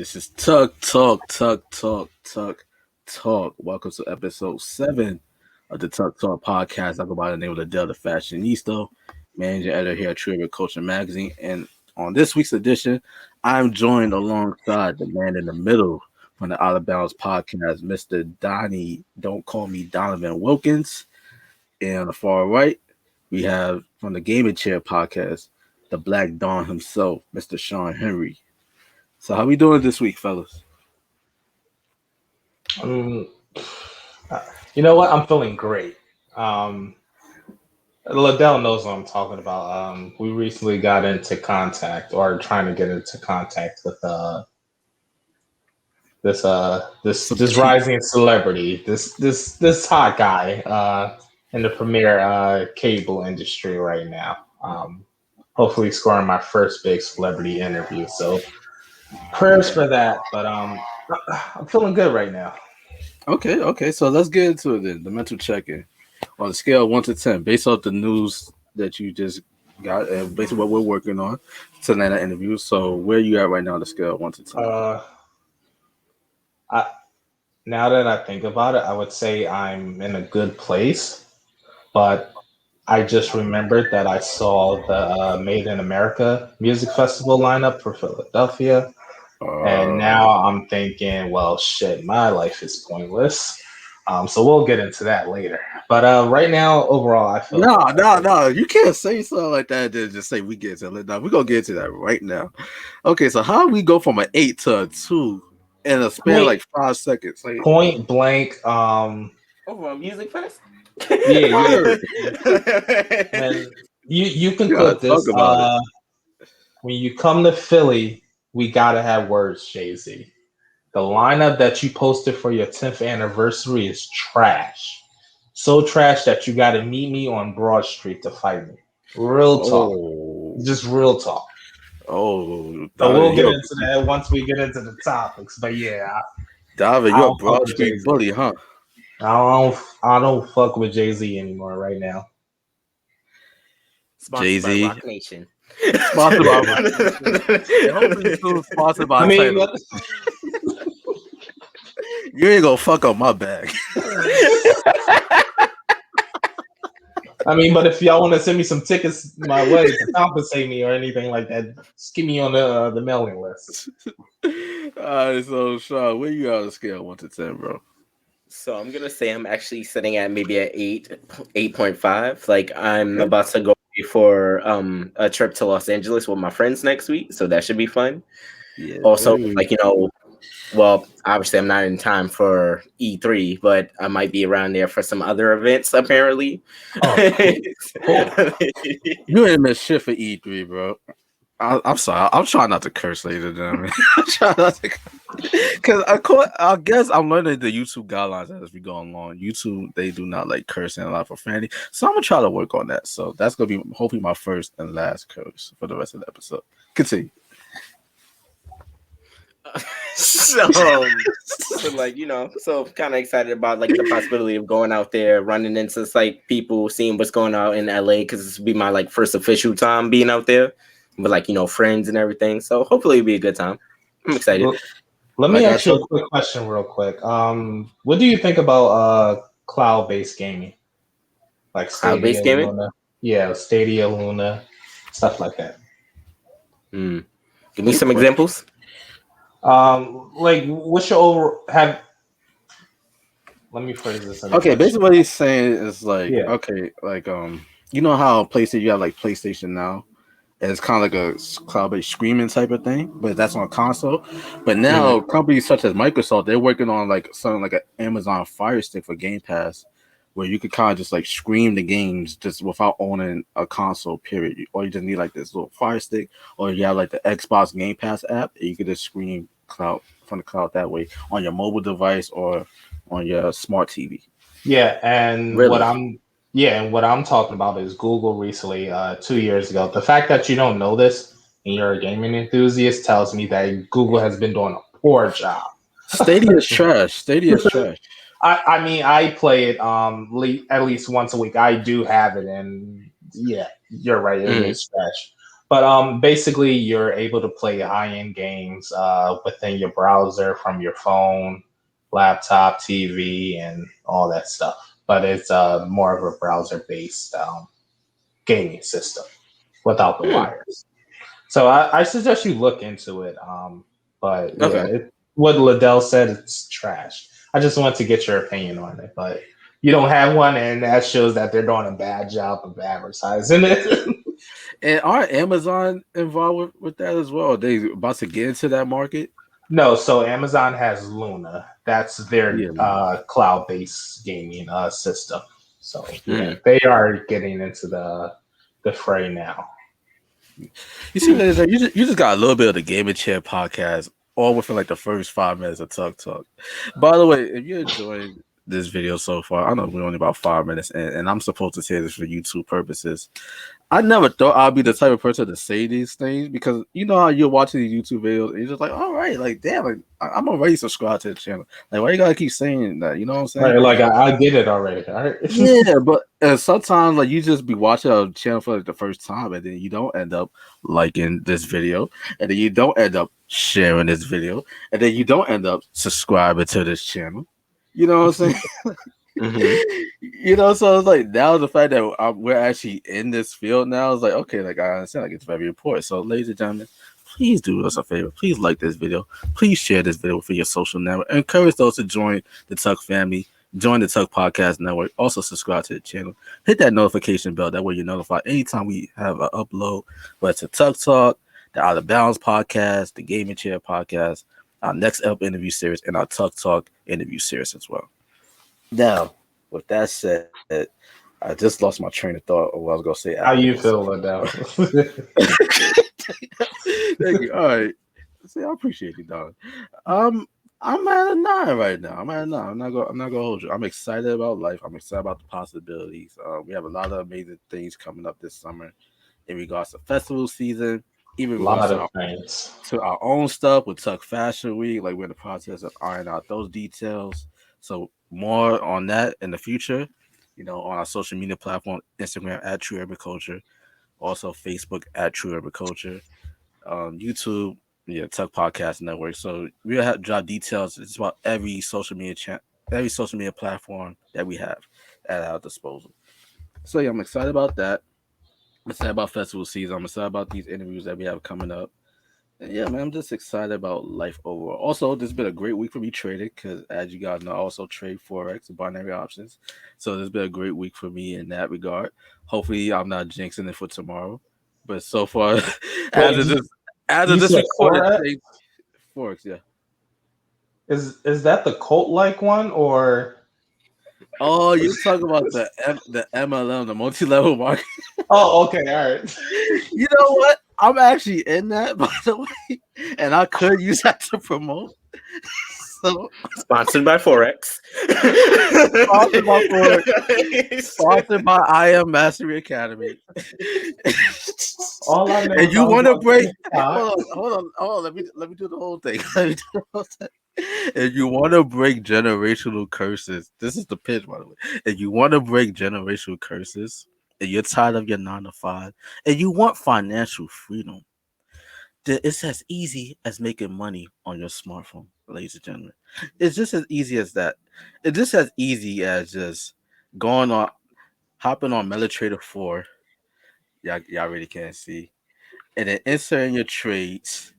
This is TUC Talk. Welcome to episode 7 of the TUC Talk podcast. I go by the name of the Delta Fashionista, managing editor here at Trivia Culture Magazine. And on this week's edition, I'm joined alongside the man in the middle from the Out of Bounds podcast, Mr. Donnie, Don't Call Me Donovan Wilkins. And on the far right, we have from the Gaming Chair podcast, the Black Dawn himself, Mr. Sean Henry. So how we doing this week, fellas? You know what? I'm feeling great. Liddell knows what I'm talking about. We recently got into contact, or trying to get into contact with this rising celebrity, this hot guy in the premier cable industry right now. Hopefully scoring my first big celebrity interview. So prayers for that, but I'm feeling good right now. Okay. So let's get into it then. The mental check-in on a scale of 1 to 10, based off the news that you just got, and based on what we're working on tonight at interviews. So where are you at right now on the scale of 1 to 10? Now that I think about it, I would say I'm in a good place, but I just remembered that I saw the Made in America Music Festival lineup for Philadelphia. And now I'm thinking, well, shit, my life is pointless. So we'll get into that later. But right now, overall, I feel no. You can't say something like that and just say we get to it. No, we're going to get to that right now. Okay, so how do we go from an 8 to a 2 in a span of like 5 seconds? Like, point blank. Over a music fest? Yeah. And you can put this. When you come to Philly, we gotta have words, Jay-Z. The lineup that you posted for your 10th anniversary is trash. So trash that you gotta meet me on Broad Street to fight me. Real talk. Just real talk. So we'll get into that once we get into the topics. But yeah. David, you're a Broad Street bully, huh? I don't fuck with Jay-Z anymore right now. Jay-Z. By Rock Nation. Sponsored by Rock Nation. Hopefully soon sponsored by Title. You ain't gonna fuck up my bag. I mean, but if y'all want to send me some tickets my way to compensate me or anything like that, just keep me on the mailing list. All right, so Sean, where you at on the scale 1 to 10, bro? So I'm gonna say I'm actually sitting at maybe at 8.5. Like I'm about to go for a trip to Los Angeles with my friends next week, so that should be fun. Yeah. Also, like well, obviously I'm not in time for E3, but I might be around there for some other events apparently. Cool. You ain't miss shit for E3, bro. I'm sorry. I'm trying not to curse later, man. I'm trying not to, because I guess I'm learning the YouTube guidelines as we go along. YouTube, they do not like cursing a lot for profanity, so I'm gonna try to work on that. So that's gonna be hopefully my first and last curse for the rest of the episode. Continue. So like so kind of excited about like the possibility of going out there, running into like people, seeing what's going on in LA, because this will be my like first official time being out there with like friends and everything. So hopefully it'll be a good time. I'm excited. Let me ask you a quick question real quick. What do you think about cloud-based gaming? Like cloud-based gaming? Luna? Yeah, Stadia, Luna, stuff like that. Give me some examples. Like what's your let me phrase this. Okay, basically what he's saying is like, okay, like you know how PlayStation, you have like PlayStation Now, and it's kind of like a cloud-based streaming type of thing, but that's on console. But now companies such as Microsoft, they're working on like something like an Amazon Fire Stick for Game Pass, where you could kind of just like stream the games just without owning a console, period. Or you just need like this little Fire Stick, or you have like the Xbox Game Pass app, and you could just stream cloud from the cloud that way on your mobile device or on your smart TV. Yeah, and what I'm talking about is Google recently, 2 years ago. The fact that you don't know this and you're a gaming enthusiast tells me that Google has been doing a poor job. Stadia is trash. I mean, I play it at least once a week. I do have it, and yeah, you're right. It is trash. But basically, you're able to play high-end games within your browser from your phone, laptop, TV, and all that stuff. But it's more of a browser-based gaming system without the wires. So I suggest you look into it. But yeah, Okay. what Liddell said, it's trash. I just want to get your opinion on it, but you don't have one, and that shows that they're doing a bad job of advertising it. And are Amazon involved with that as well? Are they about to get into that market? No, so Amazon has Luna. That's their Yeah. cloud-based gaming system. So yeah, they are getting into the fray now. You see, you just got a little bit of the Game and Chair podcast all within like the first 5 minutes of TUC Talk. By the way, if you're enjoying this video so far, I know we're only about 5 minutes, and I'm supposed to say this for YouTube purposes. I never thought I'd be the type of person to say these things because you know how you're watching these YouTube videos and you're just like, all right, like damn, like I'm already subscribed to the channel. Like, why you gotta keep saying that? You know what I'm saying? Right, like I get it already. All right. Yeah, but sometimes like you just be watching a channel for like the first time and then you don't end up liking this video, and then you don't end up sharing this video, and then you don't end up subscribing to this channel. You know what I'm saying? You know, so it's like now the fact that we're actually in this field now is like, okay, like I understand, like it's very important. So, ladies and gentlemen, please do us a favor. Please like this video. Please share this video for your social network. Encourage those to join the TUC family, join the TUC Podcast Network. Also, subscribe to the channel. Hit that notification bell. That way you're notified anytime we have an upload, whether it's a TUC Talk, the Out of Bounds podcast, the Game and Chair podcast, our next up interview series, and our TUC Talk interview series as well. Now, with that said, I just lost my train of thought of what I was gonna say. How you feel, Liddell? Thank you. All right. See, I appreciate you, dog. I'm at a 9 right now. I'm at a 9. I'm not gonna hold you. I'm excited about life. I'm excited about the possibilities. We have a lot of amazing things coming up this summer in regards to festival season, even in regards to our own stuff with TUC Fashion Week. Like we're in the process of ironing out those details. So more on that in the future, you know, on our social media platform, Instagram at True Agriculture, also Facebook at True Agriculture, YouTube, TUC Podcast Network. So we'll have drop details. It's about every social media platform that we have at our disposal. So yeah, I'm excited about that. I'm excited about festival season. I'm excited about these interviews that we have coming up. And yeah, man, I'm just excited about life overall. Also, this has been a great week for me trading because, as you guys know, I also trade Forex and binary options. So this has been a great week for me in that regard. Hopefully, I'm not jinxing it for tomorrow. But so far, as of this recording, Forex, yeah. Is that the cult-like one or? Oh, you're talking about the MLM, the multi-level market. Oh, okay, all right. You know what? I'm actually in that, by the way, and I could use that to promote. So, sponsored by Forex. Sponsored by I Am Mastery Academy. All I know and you want to break? Hold on. Let me do the whole thing. If you want to break generational curses, this is the pitch, by the way. If you want to break generational curses, and you're tired of your 9 to 5, and you want financial freedom, then it's as easy as making money on your smartphone, ladies and gentlemen. It's just as easy as that. It's just as easy as just hopping on MetaTrader 4. Y'all really can't see, and then inserting your trades.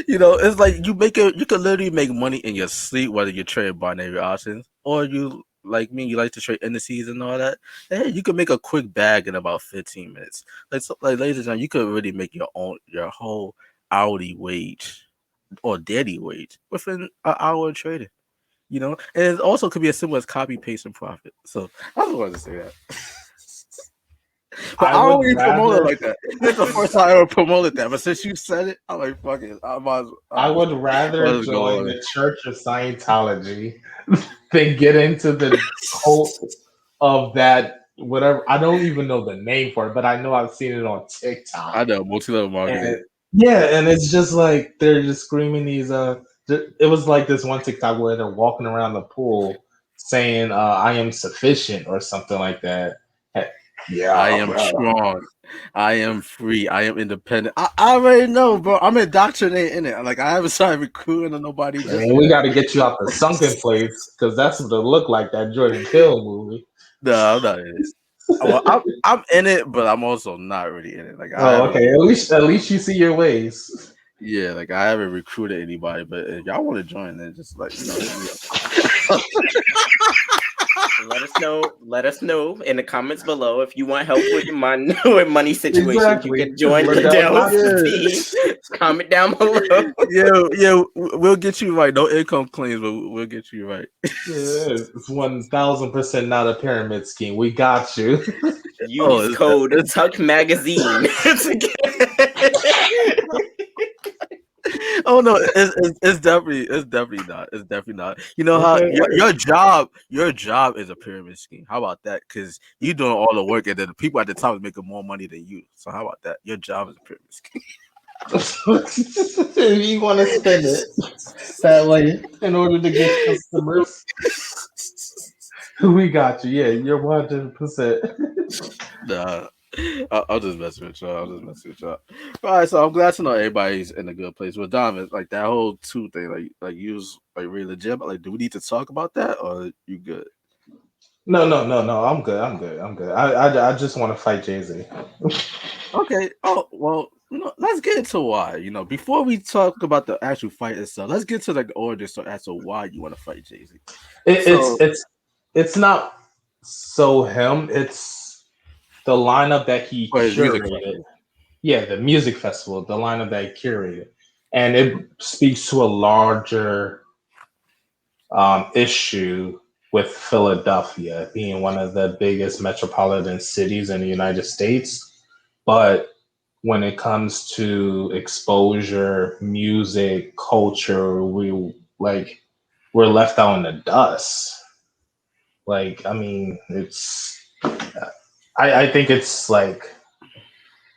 You know, it's like you can literally make money in your sleep, whether you're trading binary options or you like me, you like to trade indices and all that. Hey, you can make a quick bag in about 15 minutes. Like ladies and gentlemen, you could really make your whole hourly wage or daily wage within an hour of trading. You know, and it also could be as simple as copy, paste, and profit. So I just wanted to say that. But I don't really promote it like that. It's the first time I ever promoted that. But since you said it, I'm like, fuck it. I would rather join the Church of Scientology than get into the cult of that, whatever. I don't even know the name for it, but I know I've seen it on TikTok. I know, multi-level marketing. And it's just like they're just screaming these. It was like this one TikTok where they're walking around the pool saying, I am sufficient or something like that. Yeah, I am strong. I am free. I am independent. I already know, bro. I'm indoctrinated in it. Like I haven't started recruiting to nobody. I mean, we got to get you out the sunken place because that's what it looked like, that Jordan Peele movie. No, I'm not in it. Well, I'm in it, but I'm also not really in it. Like okay. At least you see your ways. Yeah, like I haven't recruited anybody, but if y'all want to join, then just like Let us know in the comments below if you want help with with money situations. Exactly. You can join the team. Comment down below. Yeah, we'll get you right. No income claims, but we'll get you right. It's 1000% not a pyramid scheme. We got you. Use code TUC Magazine. Oh no, it's definitely not. You know how your job is a pyramid scheme. How about that? Because you're doing all the work, and then the people at the top is making more money than you. So how about that? Your job is a pyramid scheme. You want to spend it that way in order to get customers. We got you. Yeah, you're 100%. Nah. I'll just mess with y'all. All right, so I'm glad to know everybody's in a good place. With Diamond, like that whole two thing, like you was like really legit. But like, do we need to talk about that, or you good? No. I'm good. I just want to fight Jay-Z. Okay. Oh well, let's get into why. Before we talk about the actual fight itself, let's get to like the origin story as to why you want to fight Jay-Z. It's not so him. It's the lineup that he curated. Yeah, the music festival, the lineup that he curated. And it speaks to a larger issue with Philadelphia being one of the biggest metropolitan cities in the United States. But when it comes to exposure, music, culture, we're left out in the dust. Like, I mean, I think it's like,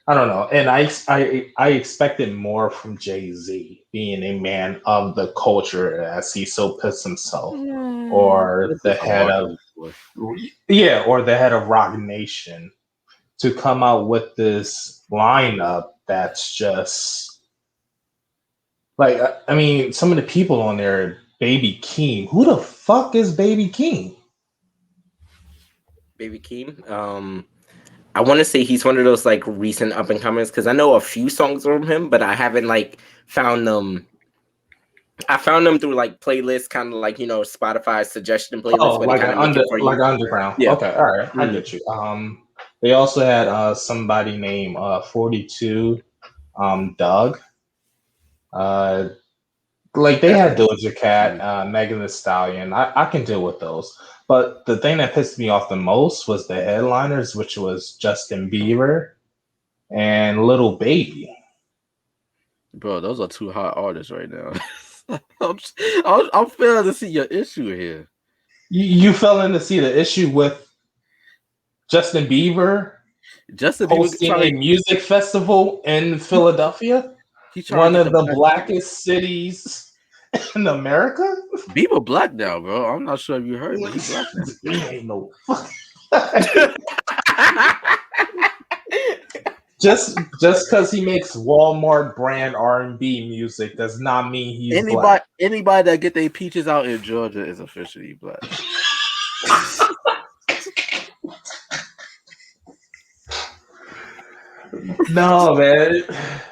I don't know. And I expected more from Jay-Z being a man of the culture as he so puts himself, or the head of Rock Nation, to come out with this lineup that's just like, I mean, some of the people on there, Baby Keem. Who the fuck is Baby Keem? Baby Keem? I want to say he's one of those like recent up and comers because I know a few songs from him, but I haven't like found them. I found them through like playlists, kind of like Spotify suggestion playlists. Oh, like underground. Yeah. Okay, all right, I get you. They also had somebody named 42, Doug. Like they had Doja Cat, Megan Thee Stallion. I can deal with those. But the thing that pissed me off the most was the headliners, which was Justin Bieber and Lil Baby. Bro, those are two hot artists right now. I'm failing to see your issue here. You failing to see the issue with Justin Bieber hosting a music festival in Philadelphia? One of the blackest cities in America? Bieber black now, bro. I'm not sure if you heard, but he's black now. He ain't no fuck. Just because he makes Walmart brand R&B music does not mean he's black. Anybody that get their peaches out in Georgia is officially black. No, man.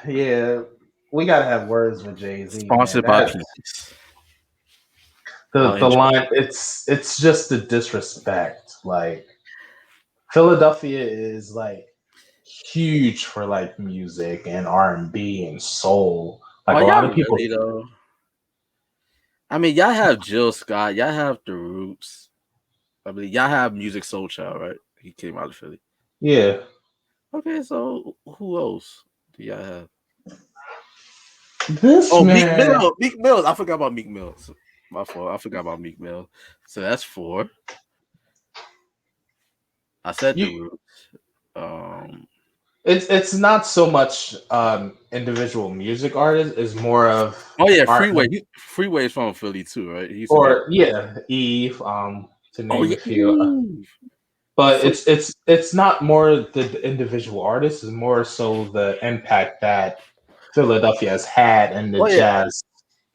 Yeah, we gotta have words with Jay-Z. Sponsored by peaches. The line, it's just the disrespect. Like, Philadelphia is like huge for like music and R&B and soul. Like a lot of people. Really, I mean, y'all have Jill Scott, y'all have The Roots. I mean, y'all have Music Soul Child, right? He came out of Philly. Yeah. Okay, so who else do y'all have? Man. Meek Mills. I forgot about Meek Mills. My fault. I forgot about Meek Mill. So that's 4. I said The Roots. It's not so much individual music artists. It's more of Freeway. Freeway is from Philly too, right? Eve. To name a few. But it's not more the individual artist, it's more so the impact that Philadelphia has had in the jazz.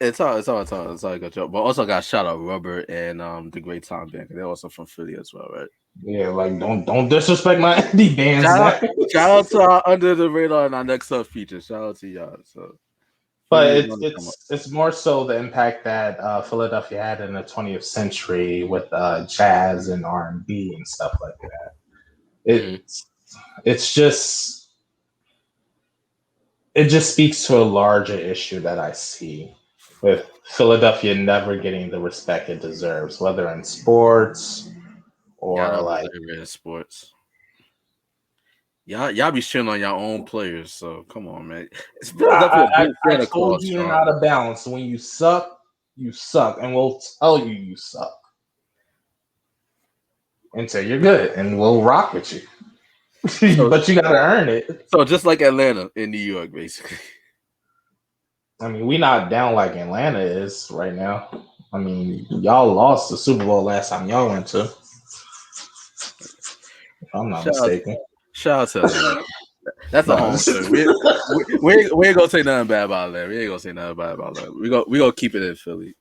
It's all a good joke. But also got shout out Robert and the Great Time Band. They're also from Philly as well, right? Yeah, like don't disrespect my indie bands. Shout out to our Under the Radar and our next up feature. Shout out to y'all. So, but it's more so the impact that Philadelphia had in the 20th century with jazz and R&B and stuff like that. It just speaks to a larger issue that I see with Philadelphia never getting the respect it deserves, whether in sports or like in sports. Y'all be shitting on your own players, so come on, man. I told you you're not a balance. When you suck, and we'll tell you suck until you're good, and we'll rock with you. So, but you gotta earn it. So just like Atlanta in New York, basically. I mean, we not down like Atlanta is right now. I mean, y'all lost the Super Bowl last time y'all went to. If I'm not mistaken. Shout out to Atlanta. That's a home story. We ain't gonna say nothing bad about Atlanta. We ain't gonna say nothing bad about Atlanta. We gonna keep it in Philly.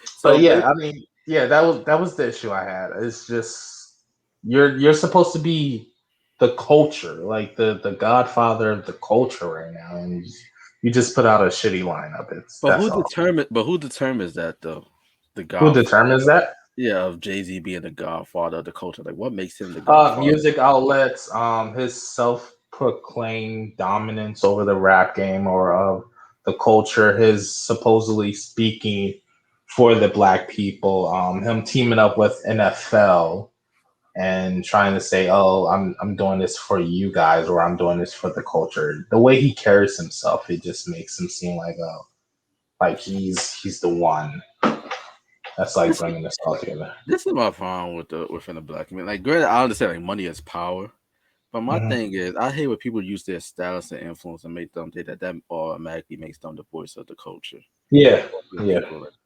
So yeah, I mean, yeah, that was the issue I had. It's just you're supposed to be the culture, like the godfather of the culture right now, and you just put out a shitty lineup. Who determines that though? Who determines that? Yeah, of Jay-Z being the godfather of the culture. Like, what makes him the godfather? Music outlets, his self-proclaimed dominance over the rap game or of the culture, his supposedly speaking for the black people, him teaming up with NFL and trying to say, "Oh, I'm doing this for you guys," or "I'm doing this for the culture." The way he carries himself, it just makes him seem like he's the one. That's like bringing us all together. This is my problem within the black community. Like, granted, I understand like money is power, but my thing is, I hate when people use their status and influence and make them think that automatically makes them the voice of the culture. Yeah.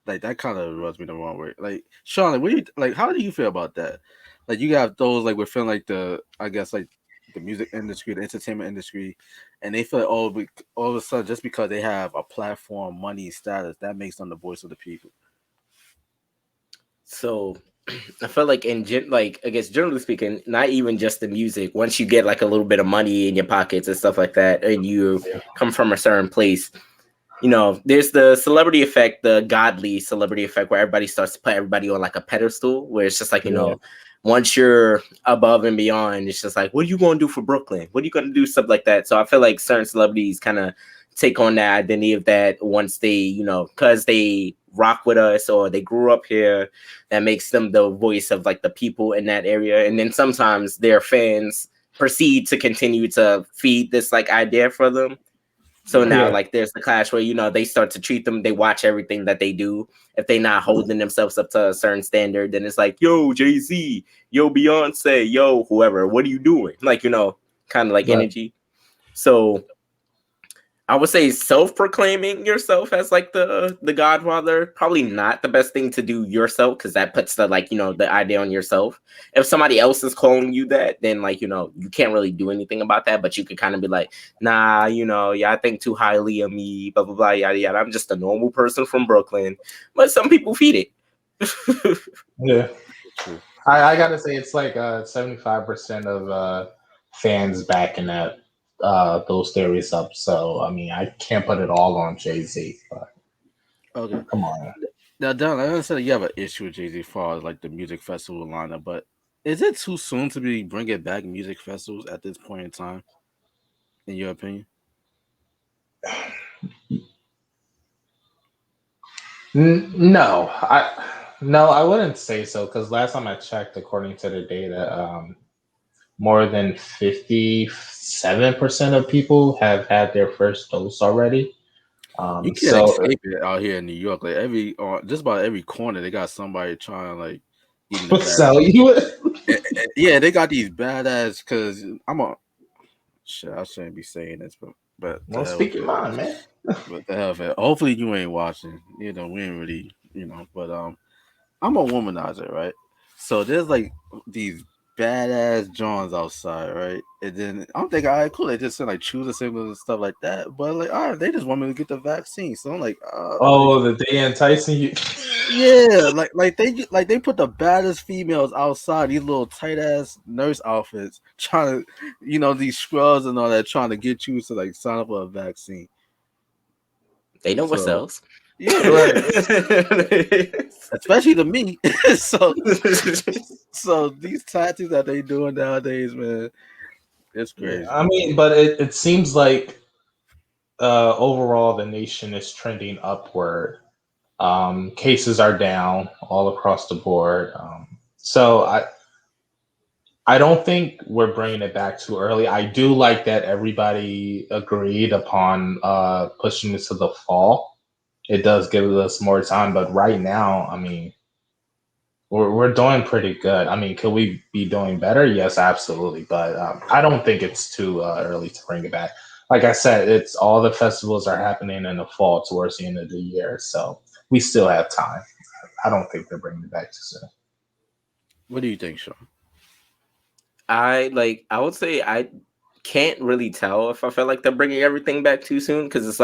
Like that kind of rubs me the wrong way. Like, Sean, like, how do you feel about that? Like, you got those like within like the music industry, the entertainment industry, and they feel like, all of a sudden just because they have a platform, money, status, that makes them the voice of the people. So I feel like I guess generally speaking, not even just the music. Once you get like a little bit of money in your pockets and stuff like that, and you come from a certain place, there's the celebrity effect, the godly celebrity effect, where everybody starts to put everybody on like a pedestal, where it's just like, once you're above and beyond, it's just like, what are you going to do for Brooklyn? What are you going to do? Stuff like that. So I feel like certain celebrities kind of take on that identity of that once they, because they rock with us or they grew up here, that makes them the voice of like the people in that area. And then sometimes their fans proceed to continue to feed this like idea for them. So now like there's the clash where, they start to treat them, they watch everything that they do. If they're not holding themselves up to a certain standard, then it's like, yo, Jay-Z, yo, Beyonce, yo, whoever, what are you doing? Like, kind of like energy. So I would say self-proclaiming yourself as like the godfather, probably not the best thing to do yourself, because that puts the like, the idea on yourself. If somebody else is calling you that, then like, you can't really do anything about that, but you could kind of be like, nah, I think too highly of me, blah, blah, blah, yada, yada. I'm just a normal person from Brooklyn, but some people feed it. Yeah. I gotta say, it's like 75% of fans backing that. Those theories up. So I mean, I can't put it all on Jay-Z, but okay, come on. Now, Don, I understand you have an issue with Jay-Z as far as like the music festival lineup, but is it too soon to be bringing back music festivals at this point in time, in your opinion? No, I wouldn't say so, because last time I checked, according to the data, more than 57% of people have had their first dose already. You can't escape it out here in New York. Like just about every corner, they got somebody trying like sell you. Yeah, they got these badass. Because I shouldn't be saying this, but don't speak your mind, man. But the hell of it. Hopefully you ain't watching. We ain't really, but I'm a womanizer, right? So there's like these badass Johns outside, right? And then I'm thinking, all right, cool. They just send like choose signals and stuff like that. But like, all right, they just want me to get the vaccine. So I'm like, that they enticing you. yeah, like they put the baddest females outside these little tight ass nurse outfits, trying to, these scrubs and all that, trying to get you to like sign up for a vaccine. They know what sells. Yeah, right. Especially to me. so these tattoos that they doing nowadays, man, it's crazy. Yeah, I mean, but it seems like overall the nation is trending upward. Cases are down all across the board. So I don't think we're bringing it back too early. I do like that everybody agreed upon pushing it to the fall. It does give us more time, but right now, I mean, we're doing pretty good. I mean, could we be doing better? Yes, absolutely. But I don't think it's too early to bring it back. Like I said, it's all the festivals are happening in the fall towards the end of the year, so we still have time. I don't think they're bringing it back too soon. What do you think, Sean? I would say I can't really tell if I feel like they're bringing everything back too soon, because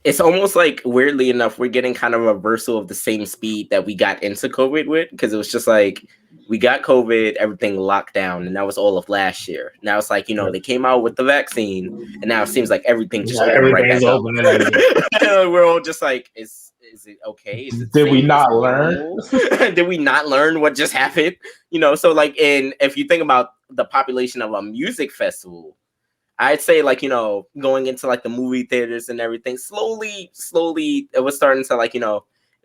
it's almost like, weirdly enough, we're getting kind of a reversal of the same speed that we got into COVID with, because it was just like we got COVID, everything locked down, and that was all of last year. Now it's like, they came out with the vaccine, and now it seems like everything just opened right back up. We're all just like, is it okay? Did we not learn? Did we not learn what just happened? So like, if you think about the population of a music festival, I'd say, like, going into like the movie theaters and everything, slowly it was starting to, like,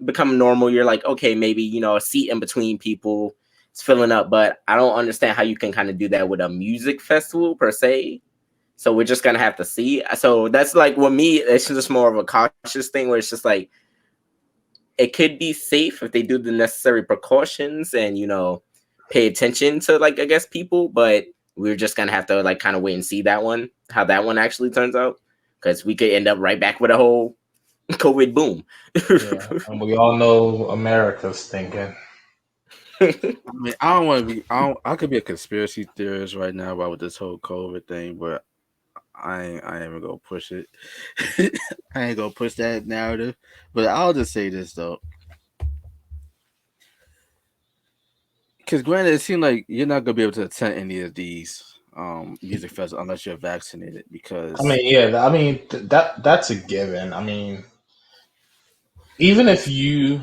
become normal. You're like, okay, maybe, a seat in between people is filling up, but I don't understand how you can kind of do that with a music festival per se. So we're just gonna have to see. So that's like, with me, it's just more of a cautious thing, where it's just like, it could be safe if they do the necessary precautions and, pay attention to, like, I guess, people, but we're just gonna have to, like, kind of wait and see how that one actually turns out, because we could end up right back with a whole COVID boom. Yeah, and we all know America's thinking. I mean, I don't want to be. I could be a conspiracy theorist right now about this whole COVID thing, but I ain't even gonna push it. I ain't gonna push that narrative. But I'll just say this though, because granted, it seems like you're not gonna be able to attend any of these music festivals unless you're vaccinated. Because that's a given. I mean, even if you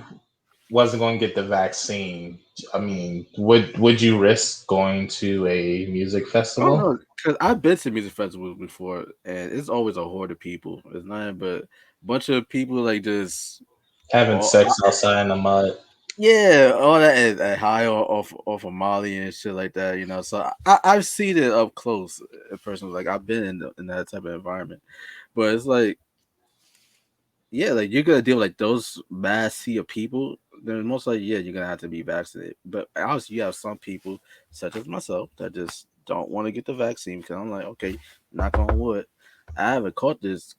wasn't going to get the vaccine, I mean, would you risk going to a music festival? Oh no, because I've been to music festivals before, and it's always a horde of people. It's nothing but a bunch of people like just having sex outside in the mud. Yeah, all that is high off of Molly and shit like that. So I've seen it up close in person. Like, I've been in that type of environment, but it's like, yeah, like, you're gonna deal with like those mass sea of people. Then most likely, yeah, you're gonna have to be vaccinated. But obviously, you have some people, such as myself, that just don't want to get the vaccine, because I'm like, okay, knock on wood, I haven't caught this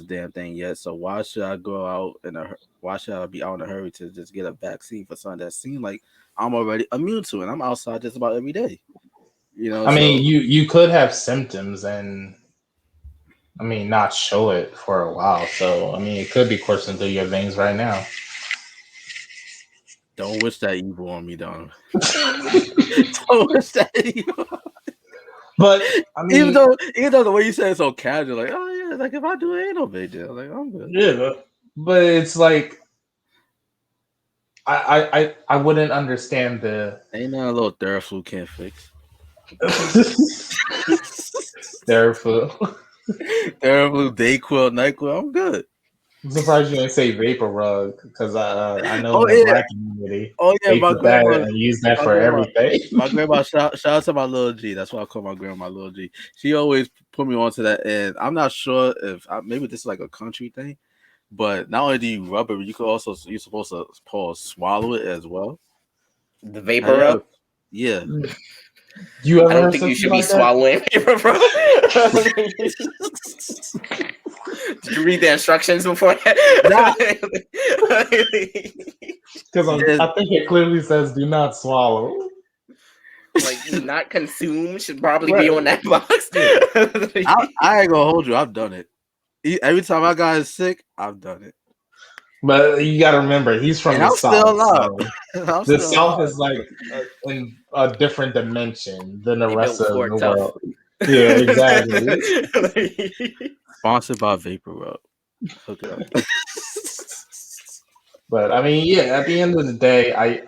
damn thing yet. So why should I go out why should I be out in a hurry to just get a vaccine for something that seems like I'm already immune to, and I'm outside just about every day. I mean, you could have symptoms and, I mean, not show it for a while. So, I mean, it could be coursing through your veins right now. Don't wish that evil on me, Don. Don't wish that evil. But I mean, even though the way you said it's so casual, like, oh yeah, like, if I do it, ain't no big deal. Like, I'm good. Yeah, but it's like, I wouldn't understand the. Ain't not a little Theraflu can't fix. Theraflu, Dayquil, NyQuil. I'm good. I'm surprised you didn't say vapor rug, because I know in the Black community. Oh yeah, my grandma and use that for everything. My grandma, shout out to my little G. That's why I call my grandma little G. She always put me onto that, and I'm not sure if maybe this is like a country thing, but not only do you rub it, you're supposed to swallow it as well. The vapor rub. Yeah. I don't think you should be swallowing vapor rub. Did you read the instructions before? Because I think it clearly says "do not swallow." Like, do not consume should probably be on that box. I ain't gonna hold you. I've done it. Every time I got sick, I've done it. But you got to remember, he's from the South. Still alive. So the South is like in a different dimension than the rest of the world. Yeah, exactly. Sponsored by Vapor Rub. Hook it up. But I mean, yeah. At the end of the day,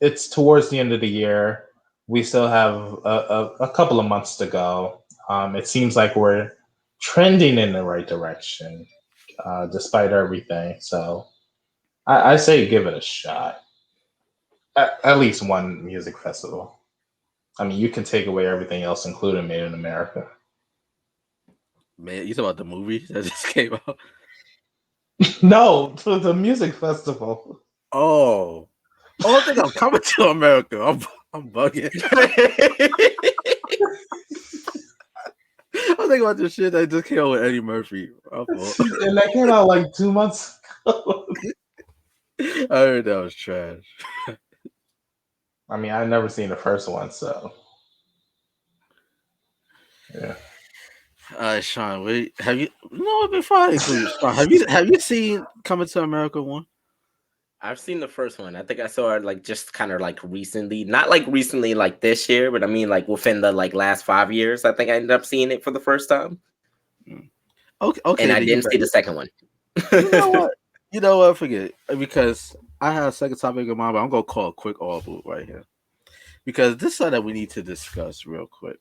it's towards the end of the year. We still have a couple of months to go. It seems like we're trending in the right direction, despite everything. So I say give it a shot. At least one music festival. I mean, you can take away everything else, including Made in America. Man, you talking about the movie that just came out? No, the music festival. Oh, I think I'm coming to America. I'm bugging. I think about the shit that just came out with Eddie Murphy. And that came out like 2 months ago. I heard that was trash. I mean, I've never seen the first one, so yeah. Sean, wait, have you? No, before I include you, Sean, have you seen Coming to America 1? I've seen the first one. I think I saw it like just kind of like recently, not like recently like this year, but I mean like within the like last 5 years. I think I ended up seeing it for the first time. Okay, and I didn't see the second one. You know what? Forget it, because I have a second topic in mind, but I'm gonna call a quick audible right here because this is something that we need to discuss real quick.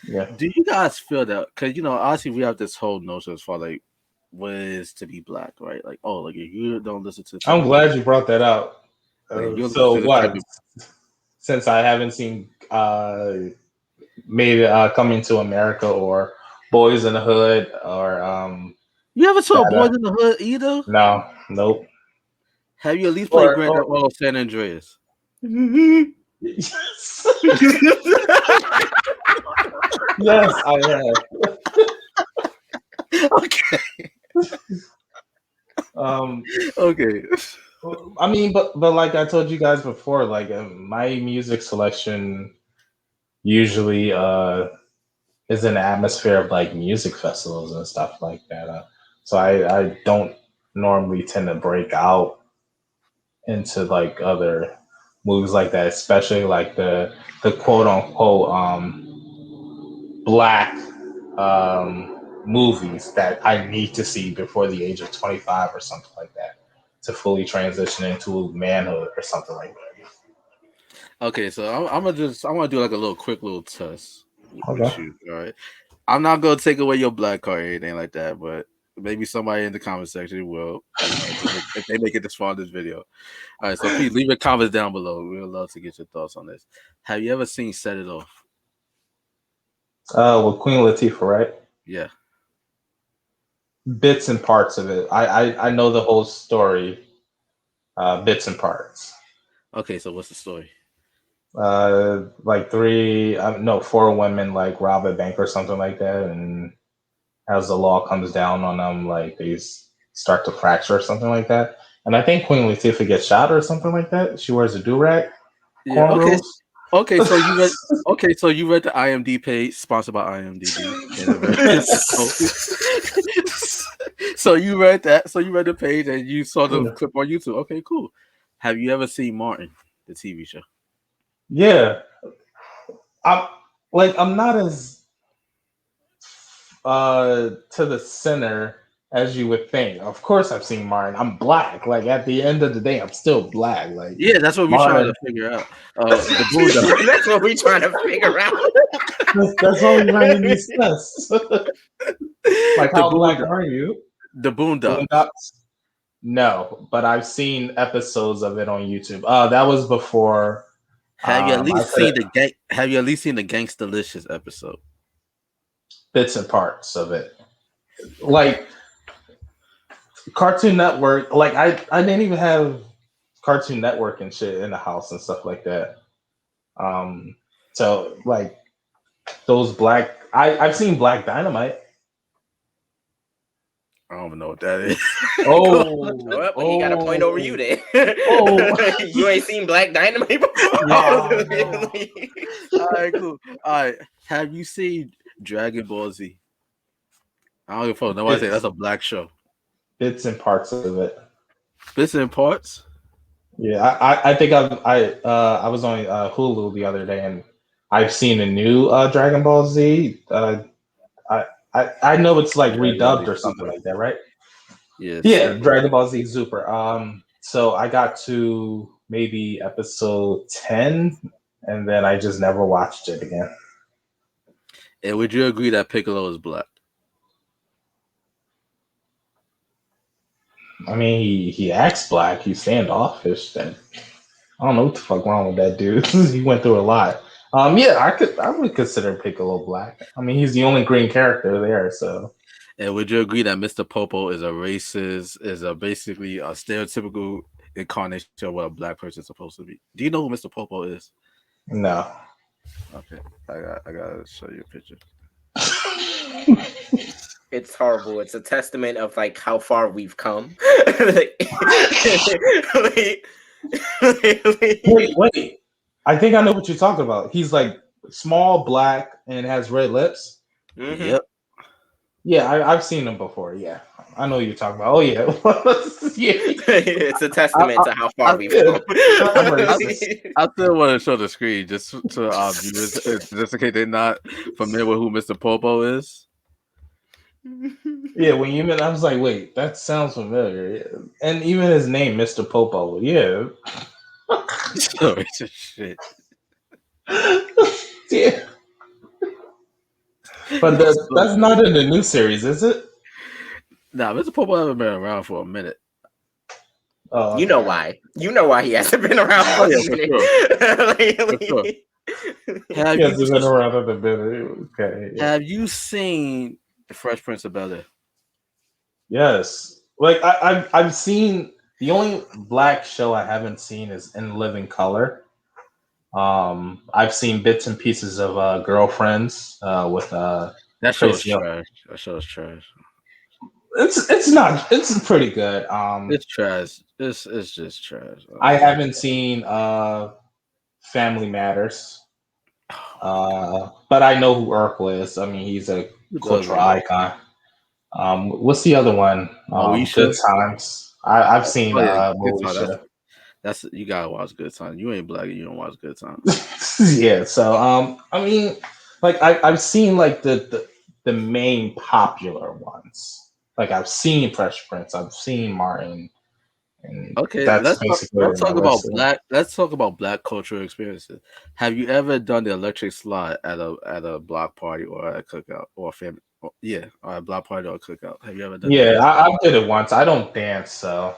Yeah. Do you guys feel that? Because obviously we have this whole notion as far like what it is to be black, right? Like, oh, like if you don't listen to. I'm glad you brought that out. So what? Since I haven't seen Coming to America or Boys in the Hood or you ever saw Boys in the Hood either? No, nope. Have you at least played Grand Theft Auto San Andreas? Yes. Yes, I have. Okay. Okay. I mean, but like I told you guys before, like my music selection usually is in the atmosphere of like music festivals and stuff like that. So I don't normally tend to break out into like other movies like that, especially like the quote unquote black movies that I need to see before the age of 25 or something like that to fully transition into manhood or something like that. Okay, so I'm gonna do like a quick little test with you. All right, I'm not gonna take away your black card or anything like that, but maybe somebody in the comment section will, if they make it this far in this video. All right, so please leave your comments down below. We would love to get your thoughts on this. Have you ever seen Set It Off? With Queen Latifah, right? Yeah. Bits and parts of it. I know the whole story. Bits and parts. Okay, so what's the story? Like 4 women like rob a bank or something like that, and as the law comes down on them, like they start to fracture or something like that. And I think Queen Latifah gets shot or something like that. She wears a do-rag. Yeah. Okay. So you read. Okay. So you read the IMDb page, sponsored by IMDb. So you read that. So you read the page and you saw the clip on YouTube. Okay. Cool. Have you ever seen Martin, the TV show? Yeah. I'm not as to the center as you would think. Of course I've seen Martin. I'm black. Like at the end of the day, I'm still black. Like yeah, that's what we're trying to figure out. That's what we're trying to figure out. That's only making me sense. Like how black are you? The Boondocks. No, but I've seen episodes of it on YouTube. That was before. Have you at least seen the Gangstalicious episode? Bits and parts of it, like Cartoon Network. Like I didn't even have Cartoon Network and shit in the house and stuff like that. So like those black. I've seen Black Dynamite. I don't even know what that is. Well, he got a point over you then. You ain't seen Black Dynamite before? All right, cool. All right, have you seen Dragon Ball Z? I don't give a fuck. Nobody say that's a black show. Bits and parts of it. Bits and parts? Yeah, I think I was on Hulu the other day, and I've seen a new Dragon Ball Z. I know it's like redubbed or something like that, right? Yes. Yeah, Dragon Ball Z Super. So I got to maybe episode 10, and then I just never watched it again. And would you agree that Piccolo is black? I mean, he acts black. He's standoffish. That I don't know what the fuck wrong with that dude. He went through a lot. Yeah, I would consider Piccolo black. I mean, he's the only green character there. So, and would you agree that Mr. Popo is a racist? Is basically a stereotypical incarnation of what a black person is supposed to be? Do you know who Mr. Popo is? No. Okay, I gotta show you a picture. It's horrible. It's a testament of like how far we've come. Wait. I think I know what you're talking about. He's like small, black, and has red lips. Mm-hmm. Yep. Yeah, I've seen him before. Yeah, I know what you're talking about. Oh yeah, yeah. It's a testament to how far we've come. I still want to show the screen just to our viewers, just in case they're not familiar with who Mr. Popo is. Yeah, when you meant, I was like, wait, that sounds familiar. And even his name, Mr. Popo. Yeah. So it's just shit. Yeah. But that's not in the new series, is it? Nah, Mr. Popo hasn't been around for a minute. Oh, okay. You know why? You know why he hasn't been around for a minute. For sure. He hasn't been around for a minute. Okay. Yeah. Have you seen The Fresh Prince of Bel-Air? Yes. Like I've seen the only black show I haven't seen is In Living Color. I've seen bits and pieces of Girlfriends with that show is trash. That show is trash. It's pretty good. It's trash. It's just trash. I haven't seen Family Matters. But I know who Urkel is. I mean, he's a cultural icon. What's the other one? Good Times. I've seen Moesha. That's you gotta watch Good Times. You ain't black, you don't watch Good Times. Yeah. So I mean, like I've seen like the main popular ones. Like I've seen Fresh Prince. I've seen Martin. Okay, let's talk about black. Let's talk about black cultural experiences. Have you ever done the electric slide at a block party or at a cookout or a family? Or a block party or a cookout. Have you ever done? Yeah, I did it once. I don't dance, so.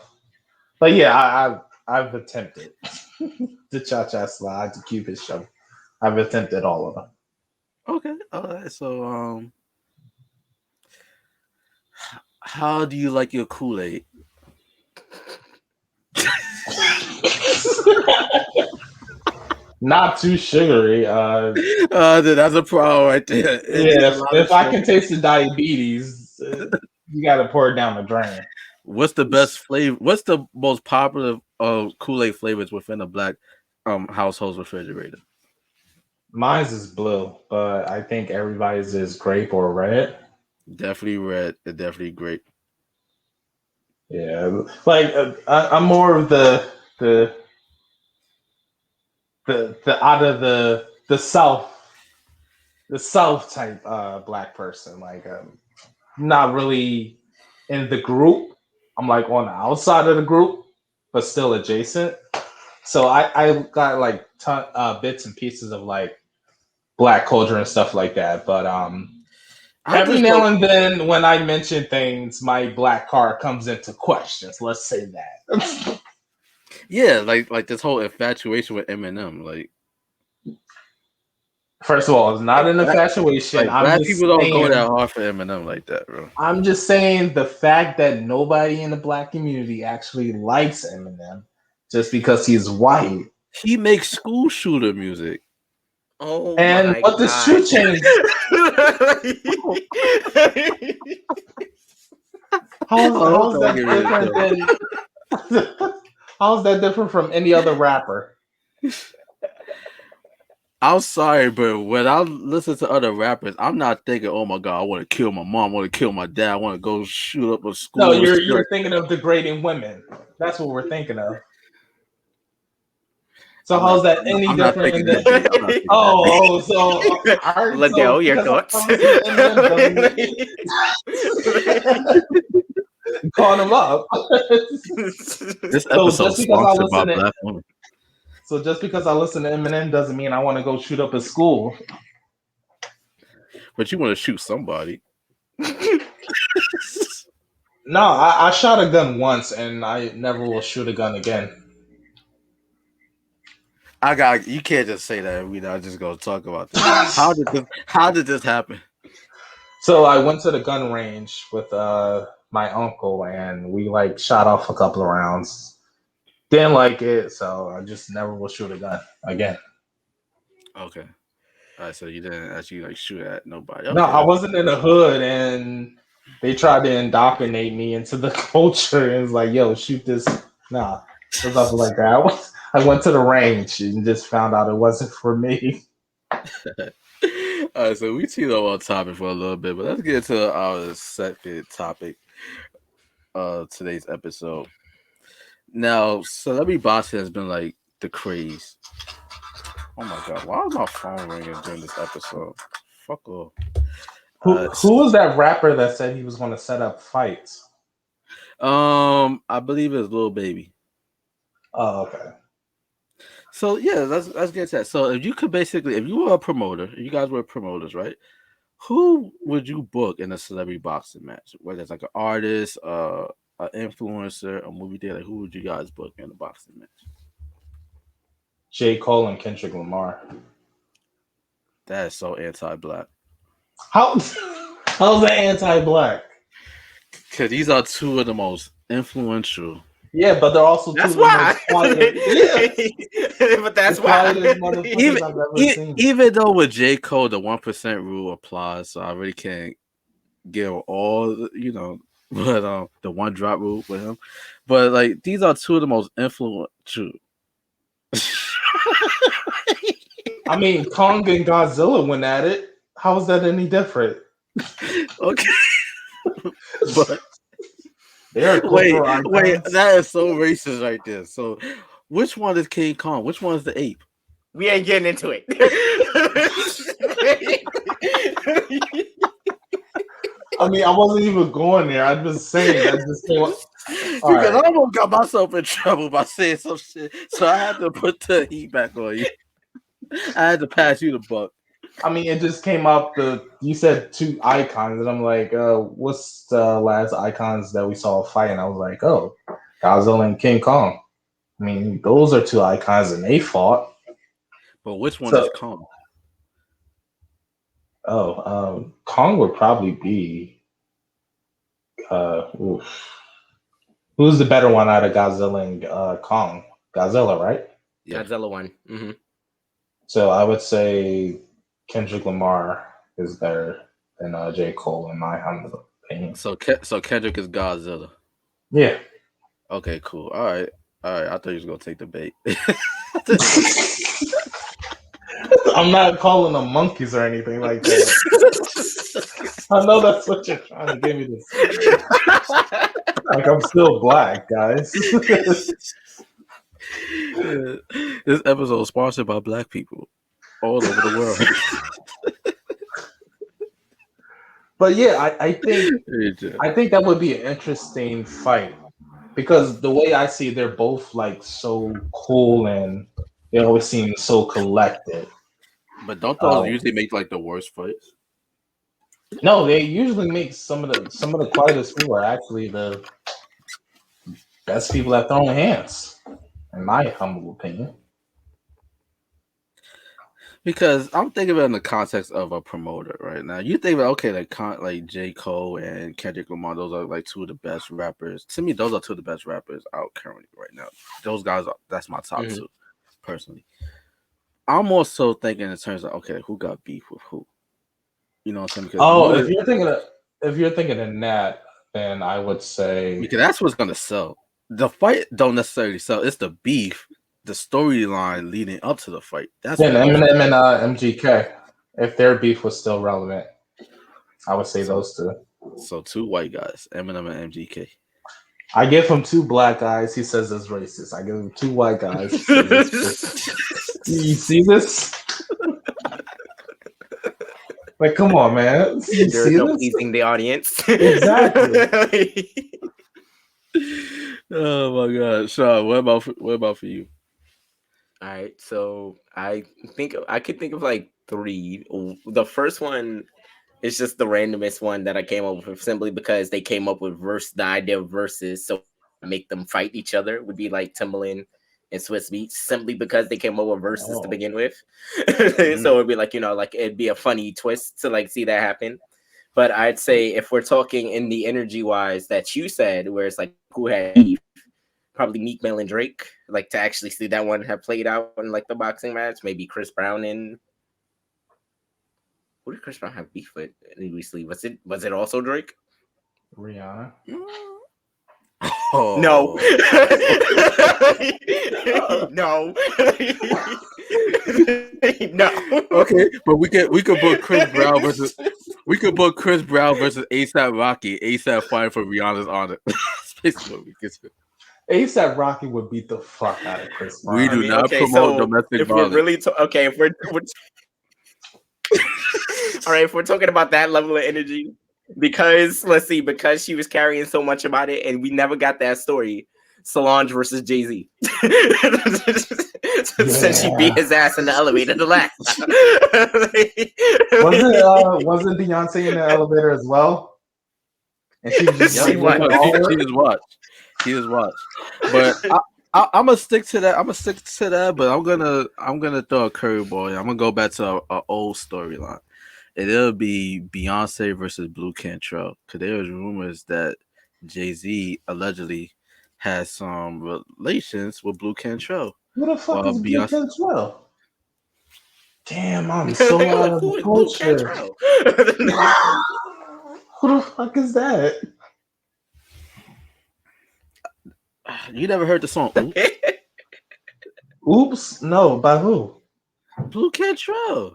But yeah, I've attempted the cha-cha slide, the Cupid show. I've attempted all of them. Okay, all right. So, how do you like your Kool-Aid? Not too sugary. That's a problem right there. Yeah, if I can taste the diabetes, you got to pour it down the drain. What's the best flavor? What's the most popular Kool-Aid flavors within a black household's refrigerator? Mine's is blue, but I think everybody's is grape or red. Definitely red. Definitely grape. Yeah, like I'm more of the out of the south type black person. Like not really in the group. I'm like on the outside of the group, but still adjacent. So I got like bits and pieces of like black culture and stuff like that. But every now and then when I mention things, my black card comes into questions. Let's say that. Yeah, like this whole infatuation with Eminem. Like, first of all, it's not an infatuation. Like, black people don't go that hard for Eminem like that, bro. I'm just saying the fact that nobody in the black community actually likes Eminem just because he's white. He makes school shooter music. Oh, and my what does True change? How's that different than? How's that different from any other rapper? I'm sorry, but when I listen to other rappers, I'm not thinking, "Oh my god, I want to kill my mom, I want to kill my dad, I want to go shoot up a school." No, you're thinking of degrading women. That's what we're thinking of. So how's that any different than? So Liddell, your thoughts? Calling him up. This episode is sponsored by Black women. So just because I listen to Eminem doesn't mean I want to go shoot up a school. But you want to shoot somebody. No, I shot a gun once and I never will shoot a gun again. You can't just say that. We're not just gonna talk about this. How did this happen? So I went to the gun range with my uncle and we like shot off a couple of rounds. Didn't like it, so I just never will shoot a gun again. Okay. All right, so you didn't actually like shoot at nobody. Okay. No, I wasn't in the hood and they tried to indoctrinate me into the culture and it's like, yo, shoot this. Nah, it was nothing like that. I went to the range and just found out it wasn't for me. All right, so we teed up on topic for a little bit, but let's get into our second topic today's episode. Now, celebrity boxing has been like the craze. Oh my god, why is my phone ringing during this episode? Fuck off. Who was that rapper that said he was going to set up fights? I believe it's Lil Baby. Oh, okay. So yeah, let's get to that. So if you were a promoter, you guys were promoters, right? Who would you book in a celebrity boxing match? Whether it's like an artist, an influencer, a movie theater, who would you guys book in a boxing match? J.Cole and Kendrick Lamar. That is so anti-black. How's that anti-black? Because these are two of the most influential. Yeah, but they're also that's why. But that's why. Even though with J. Cole, the 1% rule applies, so I really can't give all, but the one drop rule with him. But like these are two of the most influential. I mean, Kong and Godzilla went at it. How is that any different? Okay, but wait, that is so racist right there. So, which one is King Kong? Which one is the ape? We ain't getting into it. I mean, I wasn't even going there. I'm just saying that just came up. Because I almost got myself in trouble by saying some shit, so I had to put the heat back on you. I had to pass you the buck. I mean, it just came up. You said two icons, and I'm like, what's the last icons that we saw fight? And I was like, oh, Godzilla and King Kong. I mean, those are two icons, and they fought. But which one is Kong? Oh, Kong would probably be. Who's the better one out of Godzilla and Kong? Godzilla, right? Yeah. Godzilla one. Mm-hmm. So I would say Kendrick Lamar is better than J. Cole in my humble opinion. So Kendrick is Godzilla. Yeah. Okay, cool. All right. I thought you was gonna take the bait. I'm not calling them monkeys or anything like that. I know that's what you're trying to give me this. Like I'm still black, guys. This episode is sponsored by black people all over the world. But yeah, I think that would be an interesting fight because the way I see it, they're both like so cool and they always seem so collected. But don't those usually make like the worst fights? No, they usually make some of the quietest people are actually the best people at throwing hands, in my humble opinion. Because I'm thinking about it in the context of a promoter right now. You think about like J. Cole and Kendrick Lamar, those are like two of the best rappers. To me, those are two of the best rappers out currently right now. Those guys that's my top two, personally. I'm also thinking in terms of who got beef with who. You know what I'm saying? Because if you're thinking in that, then I would say because that's what's gonna sell. The fight don't necessarily sell. It's the beef, the storyline leading up to the fight. That's then Eminem and MGK. If their beef was still relevant, I would say those two. So 2 white guys, Eminem and MGK. I give him 2 black guys. He says it's racist. I give him 2 white guys. You see this? Like, come on, man. There's no pleasing the audience. Exactly. Oh my God, Sean, what about for you? All right, so I think I could think of like 3. The first one is just the randomest one that I came up with simply because they came up with the idea of verses, so make them fight each other would be like Timbaland and Swiss Beats, simply because they came up with verses to begin with. So it'd be like, like it'd be a funny twist to like see that happen. But I'd say if we're talking in the energy wise that you said, where it's like who had beef, probably Meek Mill and Drake, like to actually see that one have played out in like the boxing match. Maybe Chris Brown and who did Chris Brown have beef with recently? Was it also Drake? Rihanna. Oh. No. No. No. Okay, but we could book Chris Brown versus ASAP Rocky. ASAP fighting for Rihanna's honor. ASAP Rocky would beat the fuck out of Chris Brown. We do not promote domestic violence. If we're all right, if we're talking about that level of energy, because she was carrying so much about it, and we never got that story. Solange versus Jay-Z. Since she beat his ass in the elevator the last time. Wasn't Beyonce in the elevator as well? And she was just she was watched. But I'm gonna stick to that. But I'm gonna throw a curveball. I'm gonna go back to an old storyline. It'll be Beyonce versus Blue Cantrell, because there was rumors that Jay-Z allegedly has some relations with Blue Cantrell. Who the fuck is Blue Cantrell? Damn, I'm so out of the culture. Who the fuck is that? You never heard the song Oops? Oops? No, by who? Blue Cantrell.